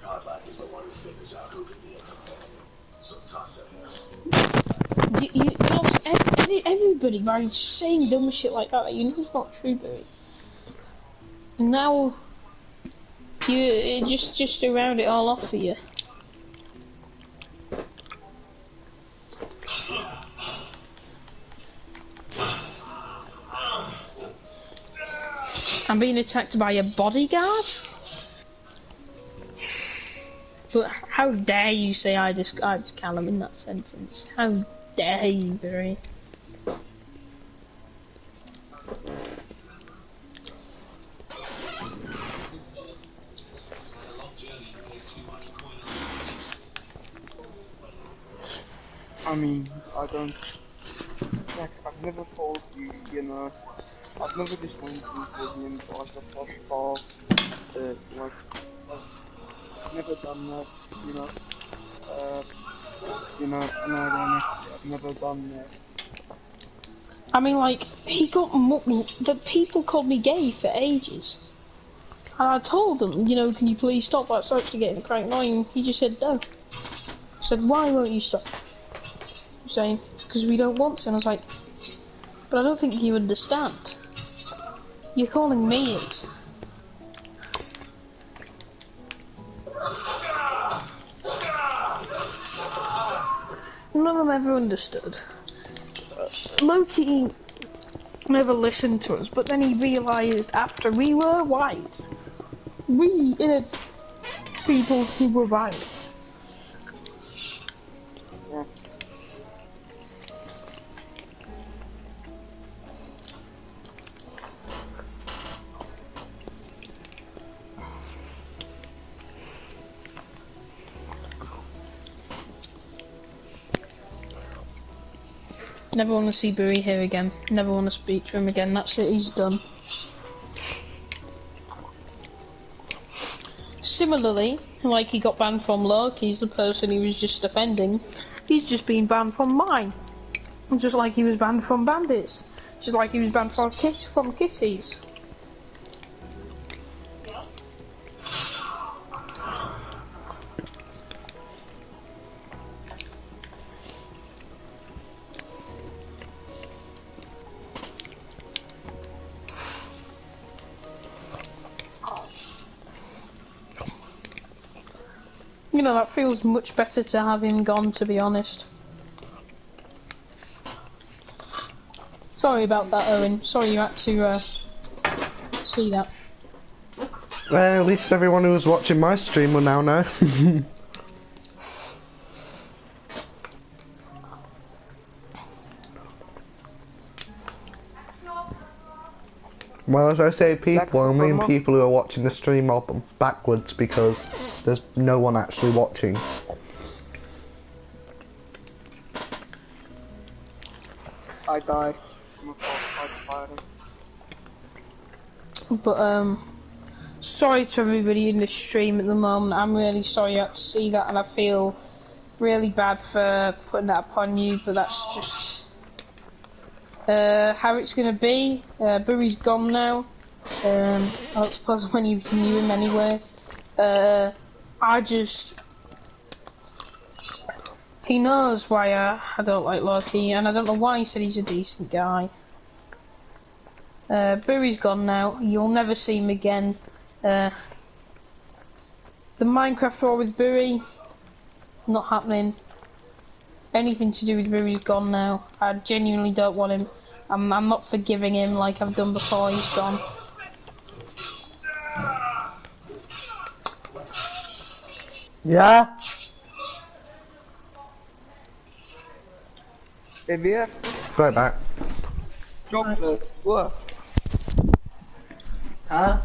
Godlath is the one who figures out who can be a companion. So talk to him. You lost everybody by just saying dumb shit like that. You know it's not true, Burry. And now you just to round it all off for you. I'm being attacked by a bodyguard? But how dare you say I described Callum in that sentence? How dare you, Burry? I mean, I don't. Jack, I've never told you, you know. I've never just went into him like a posh bar. Like, I've never done that, you know. And ironically, I've never done that. I mean, like, the people called me gay for ages. And I told them, you know, can you please stop? That's actually getting quite annoying. He just said no. I said, why won't you stop? I'm saying, because we don't want to. And I was like, but I don't think you understand. You're calling me it. None of them ever understood. Loki never listened to us, but then he realised after we were white, people who were white. Yeah. Never want to see Burry here again. Never want to speak to him again. That's it, he's done. Similarly, like he got banned from Loki's, the person he was just defending, he's just been banned from mine. Just like he was banned from Bandits. Just like he was banned from Kitties. You know, that feels much better to have him gone, to be honest. Sorry about that, Owen. Sorry you had to see that. Well, at least everyone who was watching my stream will now know. Well, as I say people, I mean people who are watching the stream backwards because there's no one actually watching. I died. I'm a fighter. But, sorry to everybody in the stream at the moment. I'm really sorry you had to see that, and I feel really bad for putting that upon you, but that's just how it's gonna be. Burry's gone now. I don't suppose many of you knew him anyway. He knows why I don't like Loki, and I don't know why he said he's a decent guy. Burry's gone now. You'll never see him again. The Minecraft war with Burry, not happening. Anything to do with Burry's gone now. I genuinely don't want him. I'm not forgiving him like I've done before. He's gone. Yeah? Baby, Right back. chocolate, what? Huh?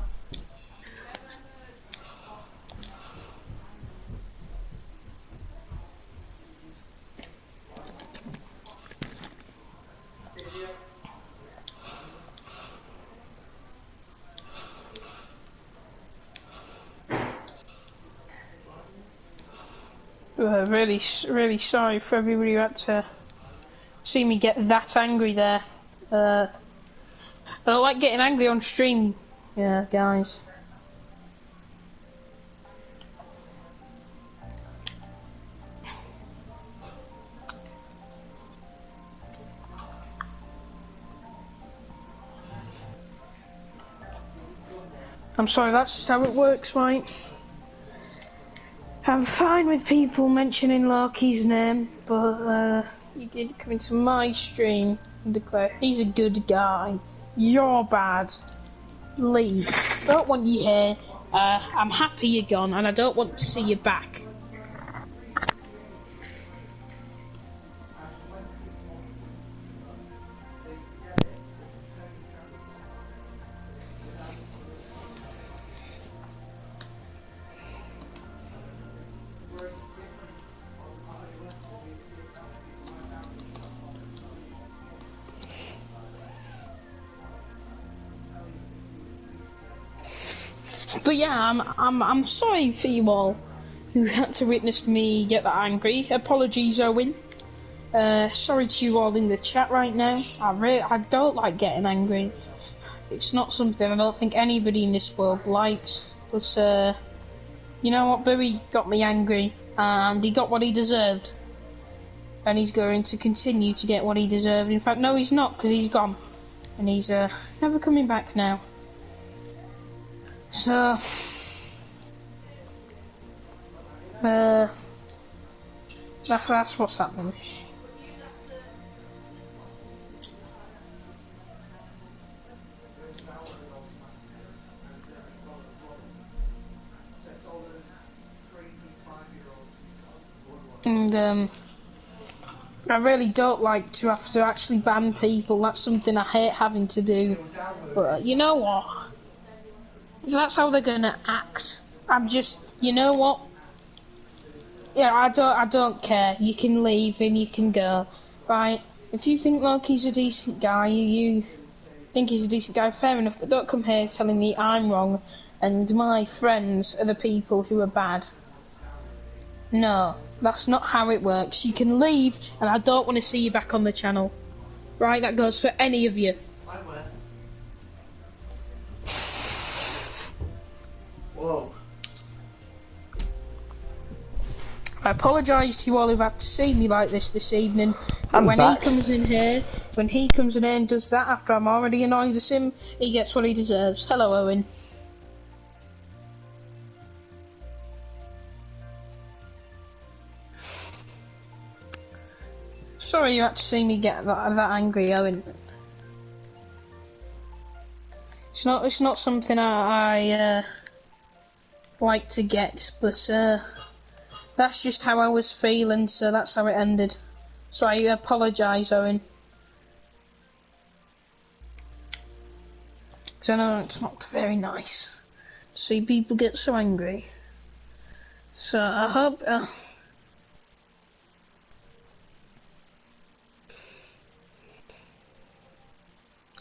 Really sorry for everybody who had to see me get that angry there. I don't like getting angry on stream, yeah, guys. I'm sorry, that's just how it works, right? I'm fine with people mentioning Loki's name, but you did come into my stream and declare he's a good guy. You're bad. Leave. Don't want you here. I'm happy you're gone, and I don't want to see you back. But yeah, I'm sorry for you all who had to witness me get that angry. Apologies, Owen. Sorry to you all in the chat right now. I don't like getting angry. It's not something I don't think anybody in this world likes. But you know what, Billy got me angry, and he got what he deserved. And he's going to continue to get what he deserved. In fact, no, he's not, because he's gone, and he's never coming back now. So, that's what's happening. And I really don't like to have to actually ban people. That's something I hate having to do. But you know what? If that's how they're gonna act, I'm just, you know what? Yeah, I don't care. You can leave and you can go, right? If you think Loki's a decent guy, you think he's a decent guy, fair enough. But don't come here telling me I'm wrong and my friends are the people who are bad. No, that's not how it works. You can leave, and I don't want to see you back on the channel. Right? That goes for any of you. Whoa. I apologise to you all who've had to see me like this evening. But I'm when back. he comes in here and does that after I'm already annoyed at him, he gets what he deserves. Hello, Owen. Sorry you had to see me get that angry, Owen. It's not something I like to get, but that's just how I was feeling, so that's how it ended. So I apologise, Owen. Because I know it's not very nice to see people get so angry. So I hope...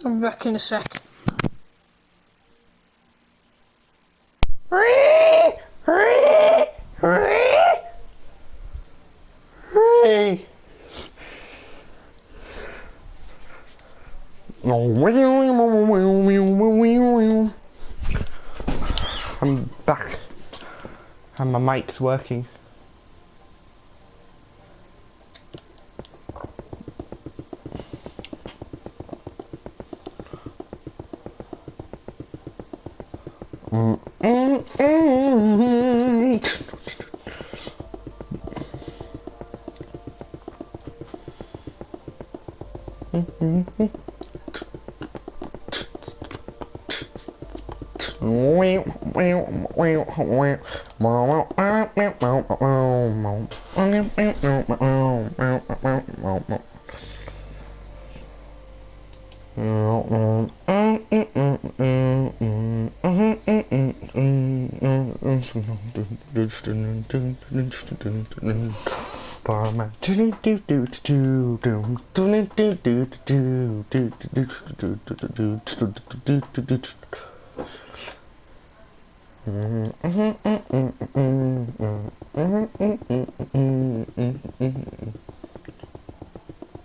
I'm back in a sec. I'm back, and my mic's working.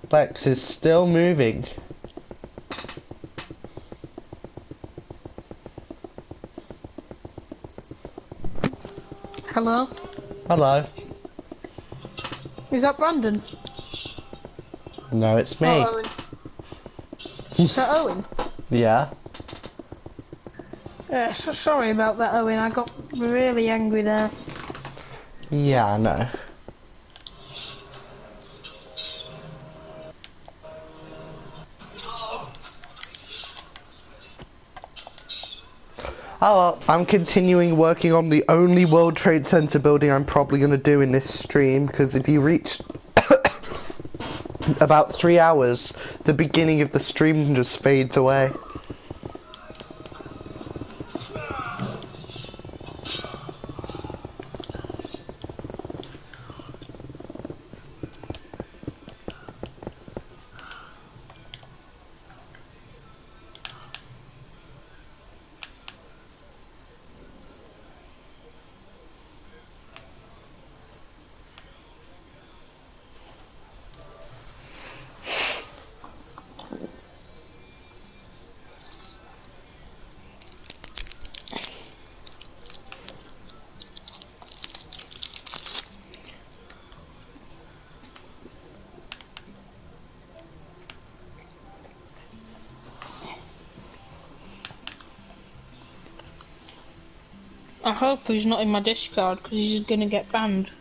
Lex is still moving. Hello? Hello. Is that Brandon? No, it's me. Oh, Owen. Is that Owen? Yeah. So sorry about that, Owen. I got really angry there. Yeah, I know. Oh well, I'm continuing working on the only World Trade Center building I'm probably going to do in this stream, because if you reach about 3 hours, the beginning of the stream just fades away. I hope he's not in my Discord, because he's gonna get banned.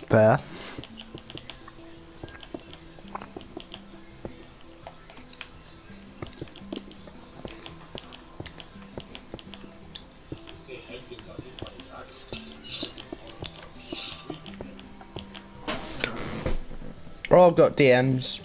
Fair. Oh, I've got DMs.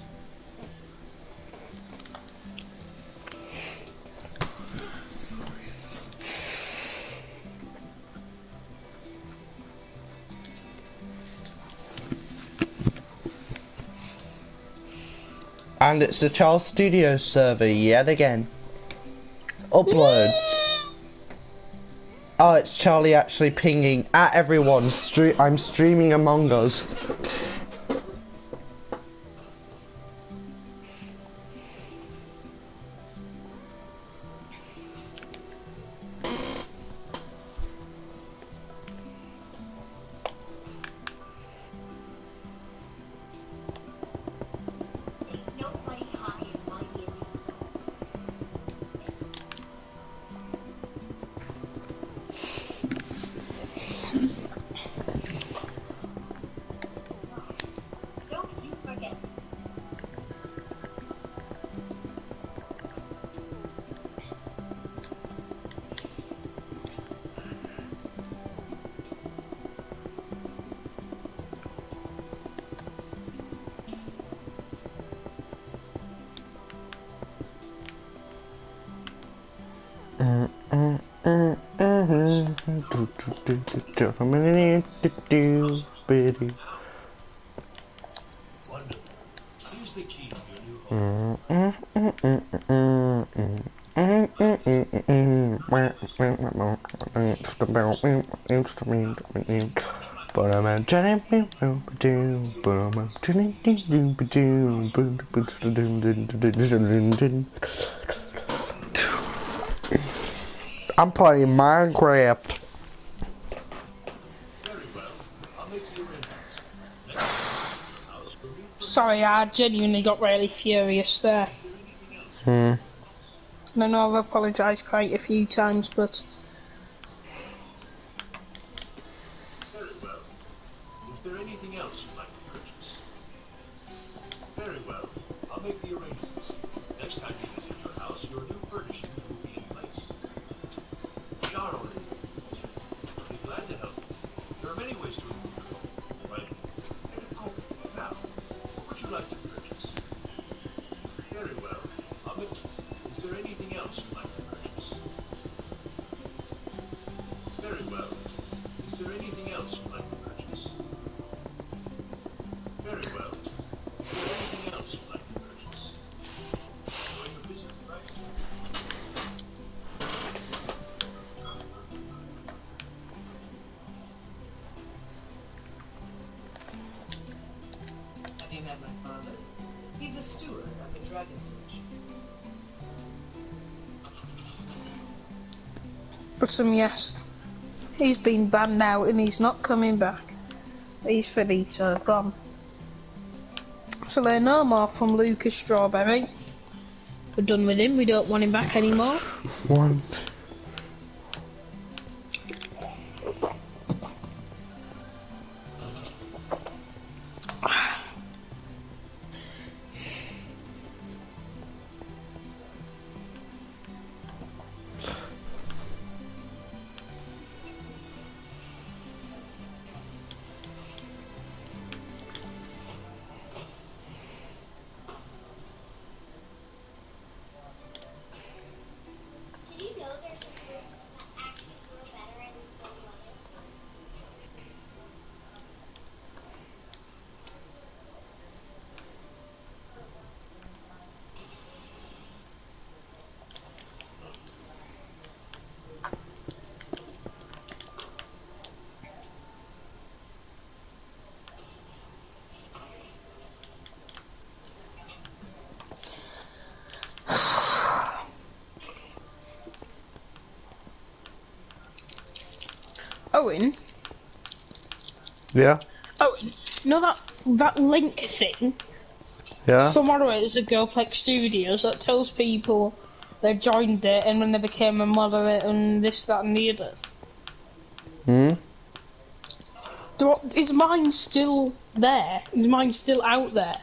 And it's the Charles Studios server yet again. Uploads. Oh, it's Charlie actually pinging at everyone. I'm streaming Among Us. Wonderful. Here's the key to your new I'm playing Minecraft. Very well. I'll make the arrangements. Next, house will be. Sorry, I genuinely got really furious there. And I know I've apologised quite a few times, but Very well. Is there anything else you'd like to purchase? Very well. I'll make the arrangements. Next time you visit your house, your new furnishings will be in place. We are already. I'll be glad to help you. There are many ways to improve your home. Right? Go. Now, what would you like to purchase? Very well. I'll make. Is there anything else you'd like to purchase? well. Is there anything else you'd like to purchase? Very well. Is there anything else you'd like to purchase? Enjoy your visit, right? Have you met my father? He's a steward at the Dragon's Reach. But yes, he's been banned out and he's not coming back. He's finito, gone. So they're no more from Lucas Strawberry. We're done with him, we don't want him back anymore. One. Do you know there's some fruits that actually grow better in cold weather? Owen, Yeah. Owen, you know that link thing Yeah. for moderators at GoPlex Studios that tells people they joined it and when they became a moderator and this, that and the other? Hmm. Is mine still there? Is mine still out there?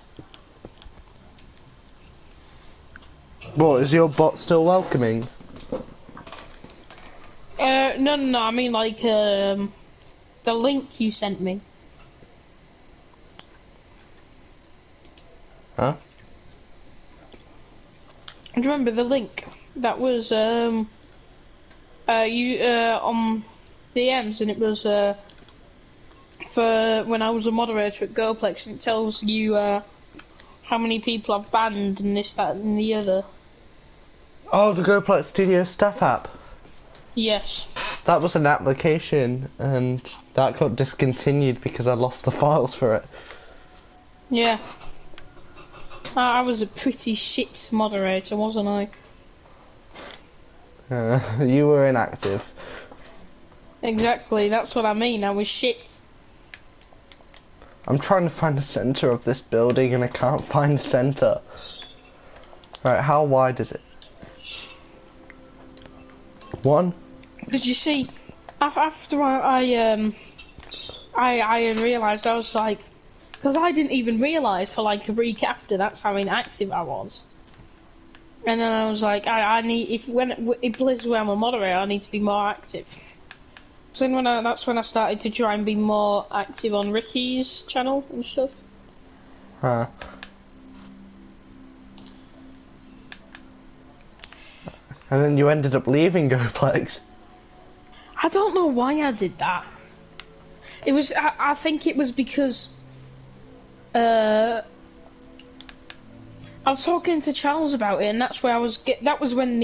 What, is your bot still welcoming? No, I mean like, the link you sent me. Huh? Do you remember the link that was, on DMs and it was, for when I was a moderator at GoPlex and it tells you, how many people I've banned and this, that and the other. Oh, the GoPlex Studio Staff app. Yes. That was an application, and that got discontinued because I lost the files for it. Yeah. I was a pretty shit moderator, wasn't I? You were inactive. Exactly, that's what I mean, I was shit. I'm trying to find the center of this building, and I can't find the center. Right, how wide is it? One? Because you see, after I realised, I was like, because I didn't even realise for like a week after that's how inactive I was. And then I was like, I need, if Blizzard where I'm a moderator, I need to be more active. So then that's when I started to try and be more active on Ricky's channel and stuff. Huh. And then you ended up leaving GoPlex. I don't know why I did that. It was, I think it was because, I was talking to Charles about it, and that's where that was when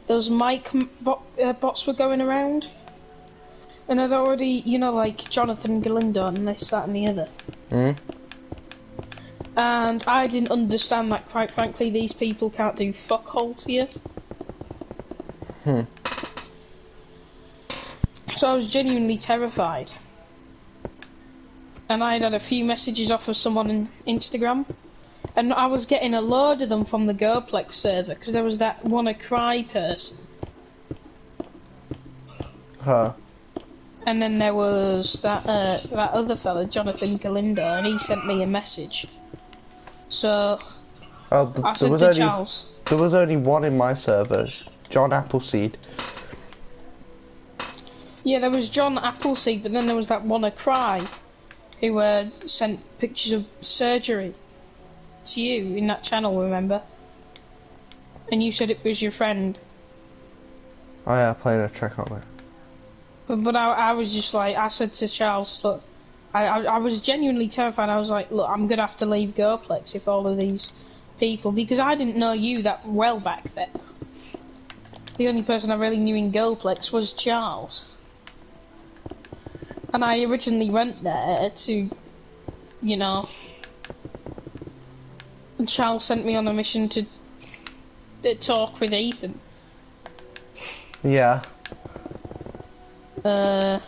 those mic bots were going around. And I'd already, you know, like Jonathan Galindo and this, that and the other. Mm. And I didn't understand that, quite frankly, these people can't do fuck all to you. Hmm. So I was genuinely terrified. And I had a few messages off of someone on Instagram. And I was getting a load of them from the GoPlex server, because there was that WannaCry person. Huh. And then there was that other fella, Jonathan Galindo, and he sent me a message. So Oh, I said to Charles. There was only one in my server, John Appleseed. Yeah, there was John Appleseed, but then there was that WannaCry, who sent pictures of surgery to you in that channel, remember? And you said it was your friend. Oh yeah, playing a trick on it. But I was just like, I said to Charles, look, I was genuinely terrified. I was like, look, I'm gonna have to leave GoPlex if all of these people, because I didn't know you that well back then. The only person I really knew in GoPlex was Charles. And I originally went there to, you know, and Charles sent me on a mission to talk with Ethan. Yeah. To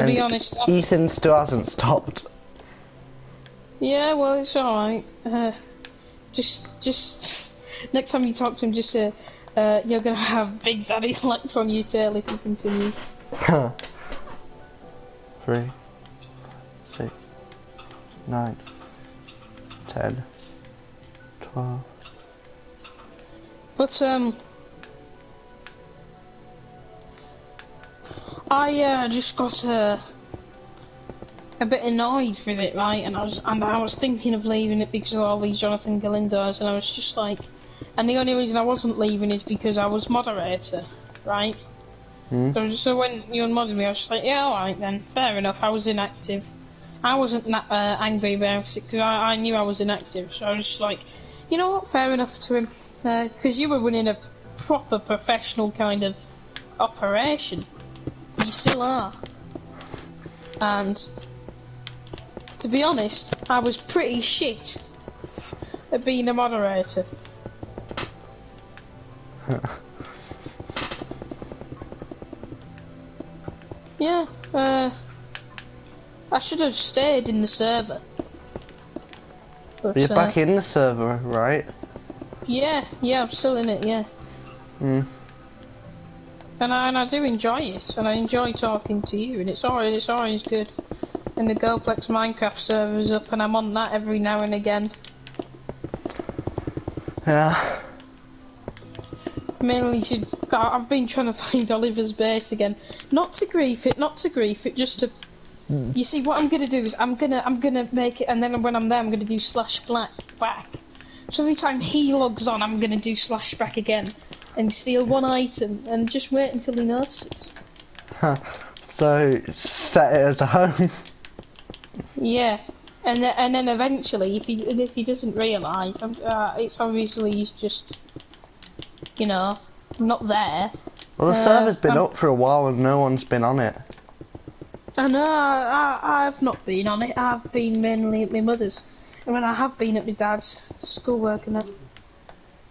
be honest, Ethan still hasn't stopped. Yeah, well, it's alright. Just next time you talk to him, just say, you're gonna have Big Daddy Lex on your tail if you continue. 3, 6, 9, 10, 12. But I just got a bit annoyed with it, right? And I was thinking of leaving it because of all these Jonathan Galindos, and I was just like, and the only reason I wasn't leaving is because I was moderator, right? So when you unmodded me, I was just like, yeah, alright then, fair enough, I was inactive. I wasn't that angry about it, because I knew I was inactive, so I was just like, you know what, fair enough to him, because you were running a proper professional kind of operation. You still are. And, to be honest, I was pretty shit at being a moderator. Yeah, I should have stayed in the server. But, You're back in the server, right? Yeah, I'm still in it, yeah. And I do enjoy it, and I enjoy talking to you, and it's always good. And the GoPlex Minecraft server's up, and I'm on that every now and again. Yeah. Mainly I've been trying to find Oliver's base again. Not to grief it, just to... You see, what I'm gonna do is I'm gonna make it, and then when I'm there, I'm gonna do /back. So every time he logs on, I'm gonna do /back again, and steal one item, and just wait until he notices. So set it as a home. Yeah, and then eventually, if he doesn't realise, it's obviously he's just, you know, not there. Well, the server's been up for a while and no one's been on it. I know, I've not been on it. I've been mainly at my mother's, and when I have been at my dad's, schoolwork and that.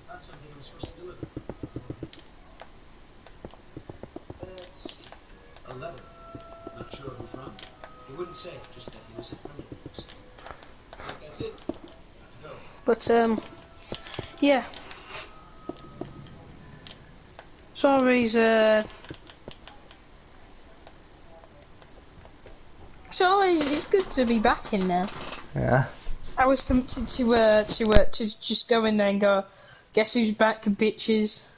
That's something I'm supposed to deliver. Let's see. A letter. Not sure who from. He wouldn't say, just that he was a friend of yours. I think that's it. Have to go. But, yeah. It's good to be back in there. Yeah. I was tempted to just go in there and go, guess who's back, bitches.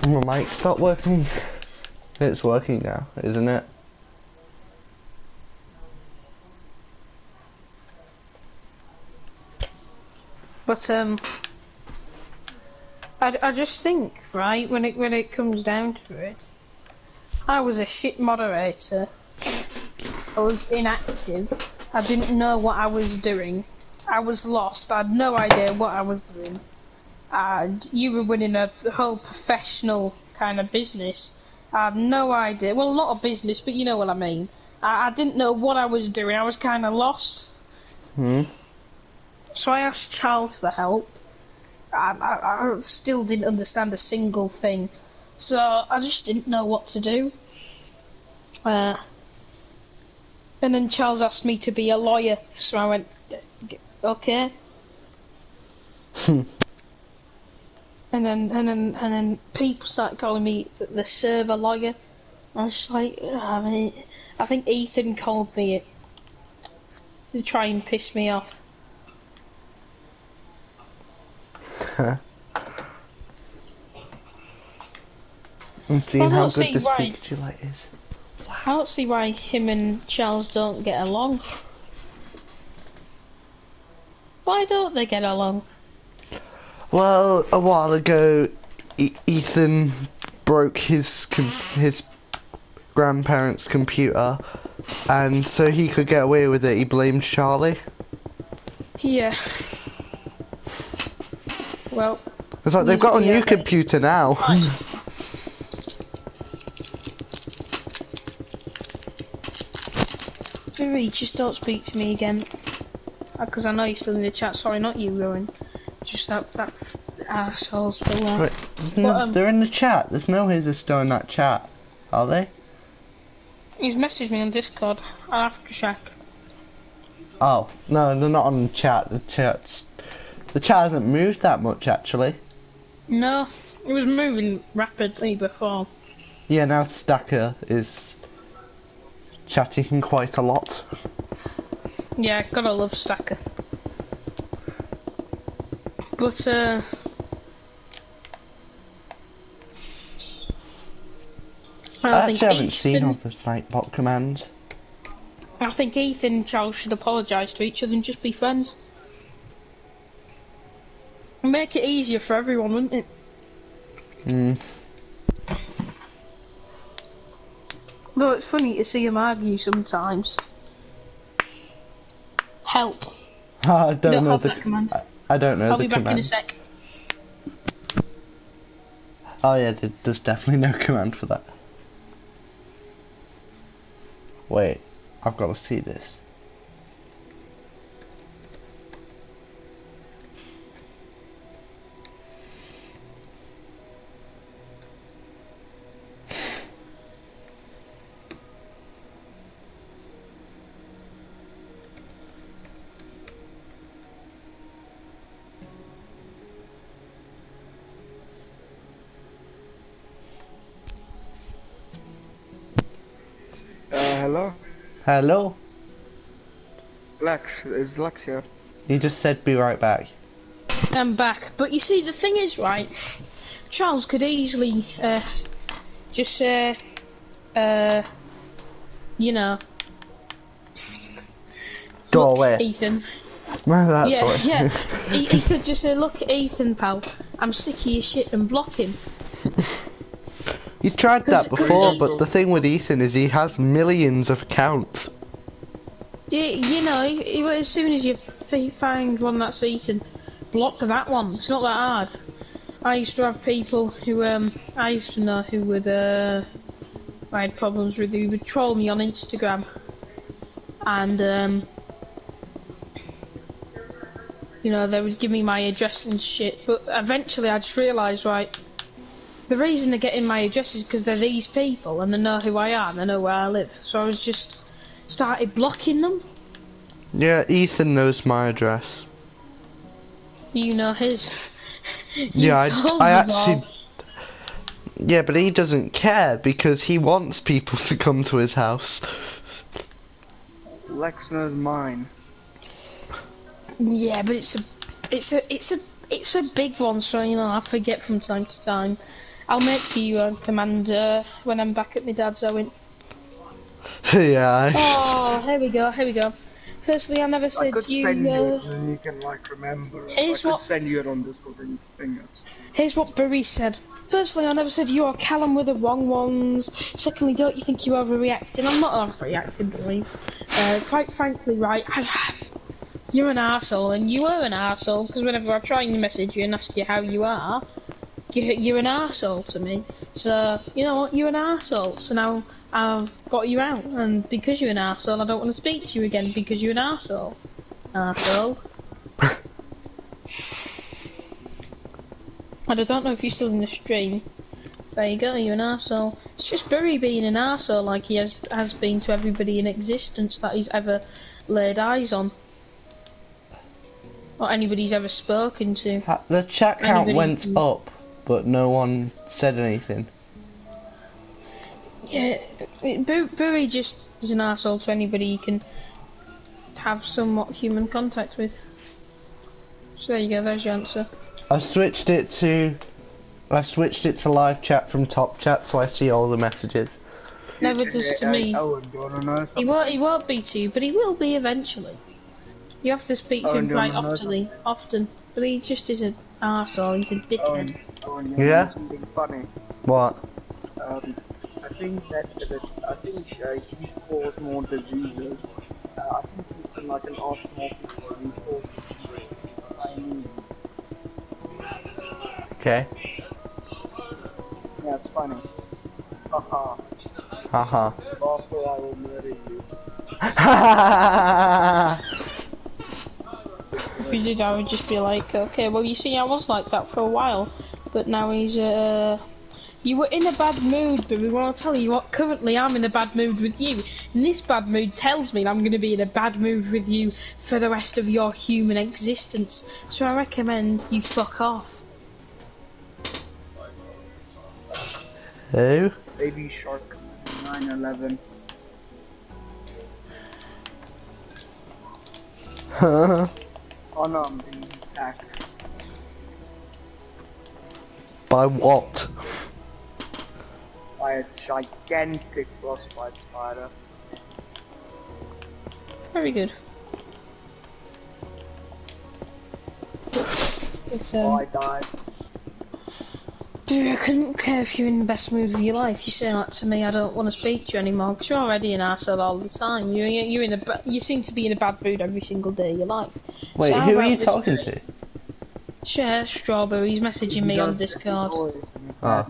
My mic stopped working. It's working now, isn't it? But I just think, right, when it comes down to it, I was a shit moderator. I was inactive. I didn't know what I was doing. I was lost. I had no idea what I was doing. And you were running a whole professional kind of business. I had no idea. Well, not a business, but you know what I mean. I didn't know what I was doing. I was kind of lost. So I asked Charles for help. I still didn't understand a single thing. So I just didn't know what to do. And then Charles asked me to be a lawyer. So I went, okay. And then people started calling me the server lawyer. I was just like, I think Ethan called me it to try and piss me off. I'm seeing how good this why- Pikachu light is. I don't see why him and Charles don't get along. Why don't they get along? Well, a while ago, Ethan broke his grandparents' computer, and so he could get away with it, he blamed Charlie. Yeah. Well. It's like they've got a new computer now. Barry, just don't speak to me again. Because I know you're still in the chat. Sorry, not you, Rowan. Just that arsehole still there. Wait, they're in the chat. There's no way they're still in that chat, are they? He's messaged me on Discord. I'll have to check. Oh, no, they're not on the chat. The chat hasn't moved that much, actually. No, it was moving rapidly before. Yeah, now Stacker is chatting quite a lot. Yeah, gotta love Stacker. But, I actually haven't seen all the Nightbot commands. I think Ethan and Charles should apologise to each other and just be friends. Make it easier for everyone, wouldn't it? Hmm. Though it's funny to see them argue sometimes. Help. I don't know have the that command. I don't know I'll the be back command. in a sec. Oh yeah, there's definitely no command for that. Wait, I've got to see this. Hello? Hello? Lex, is Lex here? You just said be right back. I'm back. But you see, the thing is, right, Charles could easily, just say, you know, Go look, away. Ethan. No, that's Yeah, what. yeah. He could just say, look, Ethan, pal, I'm sick of your shit, and block him. He's tried that 'Cause before, he- but the thing with Ethan is he has millions of accounts. You know, as soon as you find one that's Ethan, block that one. It's not that hard. I used to have people who I used to know who would I had problems with, who would troll me on Instagram, and you know, they would give me my address and shit. But eventually, I just realised, right, the reason they're getting my address is because they're these people and they know who I am, they know where I live. So I was just started blocking them. Yeah, Ethan knows my address. You know his. Yeah, told I us actually. all. Yeah, but he doesn't care because he wants people to come to his house. Lex knows mine. Yeah, but it's a big one, so you know I forget from time to time. I'll make you Commander when I'm back at my dad's, Owen. Yeah. Oh, here we go, here we go. Firstly, I never I said could you. send you it and you can like remember it. I Here's could what- send you it on Discord and thing. Here's what Barry said. Firstly, I never said you are Callum with the wrong ones. Secondly, don't you think you're overreacting? I'm not overreacting, Barry. Quite frankly, right, you're an arsehole, and you were an arsehole, because whenever I try and message you and ask you how you are, you're an arsehole to me. So, you know what, you're an arsehole. So now I've got you out, and because you're an arsehole, I don't want to speak to you again, because you're an arsehole. Arsehole. And I don't know if you're still in the stream. There you go, you're an arsehole. It's just Barry being an arsehole like he has been to everybody in existence that he's ever laid eyes on. Or anybody's ever spoken to. The chat count Anybody went can- up, but no one said anything. Yeah, Barry just is an arsehole to anybody he can have somewhat human contact with. So there you go, there's your answer. I switched it to live chat from top chat, so I see all the messages. Never does to me. Owen, do you wanna know He something? won't be to you, but he will be eventually. You have to speak to Oh, him and quite do you wanna know often, but he just isn't. arsehole, he's a dickhead. Owen, Yeah? yeah? Something funny. What? I think he's caused more diseases. I think he's been like an ask more people and he's caused Chinese. Okay. Yeah, it's funny. Haha. Haha. After I will murder you. If you did, I would just be like, okay, well, you see, I was like that for a while, but now he's, you were in a bad mood, but we want to tell you what, currently I'm in a bad mood with you, and this bad mood tells me I'm going to be in a bad mood with you for the rest of your human existence, so I recommend you fuck off. Who? Baby Shark 9/11. Oh no, I'm being attacked. By what? By a gigantic frostbite spider. Very good. It's, Oh, I died. Dude, I couldn't care if you're in the best mood of your life. You say that to me, I don't want to speak to you anymore, because you're already an arsehole all the time. You seem to be in a bad mood every single day of your life. Wait, So how who are about you this- talking to? Share Strawberry's messaging me on Discord. Ah.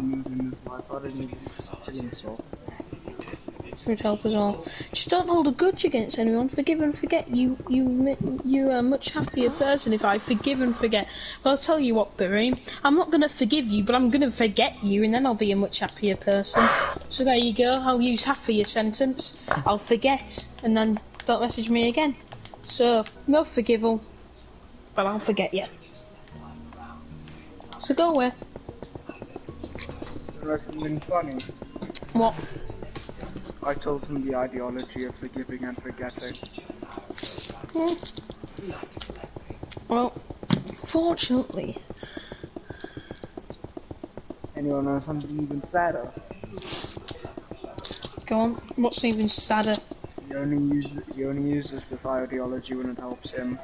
Would help us all. Just don't hold a grudge against anyone. Forgive and forget. You are a much happier person if I forgive and forget. Well, I'll tell you what, Barry. I'm not gonna forgive you, but I'm gonna forget you, and then I'll be a much happier person. So there you go. I'll use half of your sentence. I'll forget, and then don't message me again. So no forgival, but I'll forget you. So go away. Something funny. What? I told him the ideology of forgiving and forgetting. Well, fortunately. Anyone know something even sadder? Go on. What's even sadder? He only uses this ideology when it helps him.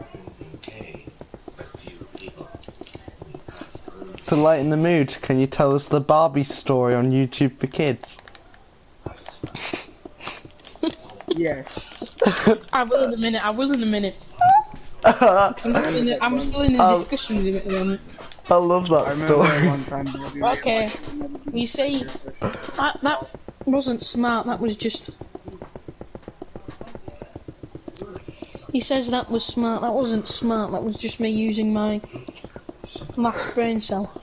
To lighten the mood, can you tell us the Barbie story on YouTube for kids? Yes. I will in a minute. I will in a minute. 'Cause I'm still in the discussion with him at the moment. I love I that remember story. one time. Okay. You see, that wasn't smart. That was just. He says that was smart. That wasn't smart. That was just me using my last brain cell.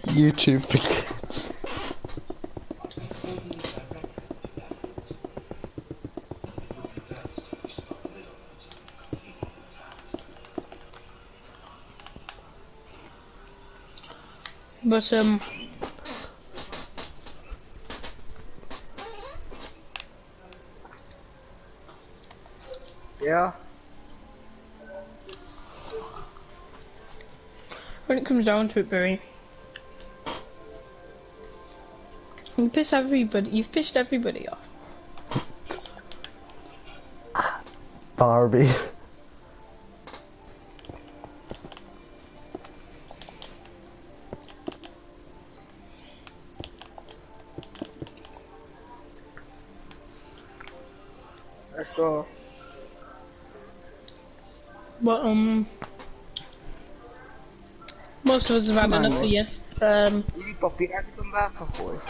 YouTube for kids. But Yeah. when it comes down to it, Barry, you've pissed everybody off. Barbie. I saw. But most of us have had enough of you. Jullie papier hebben vandaag gegooid.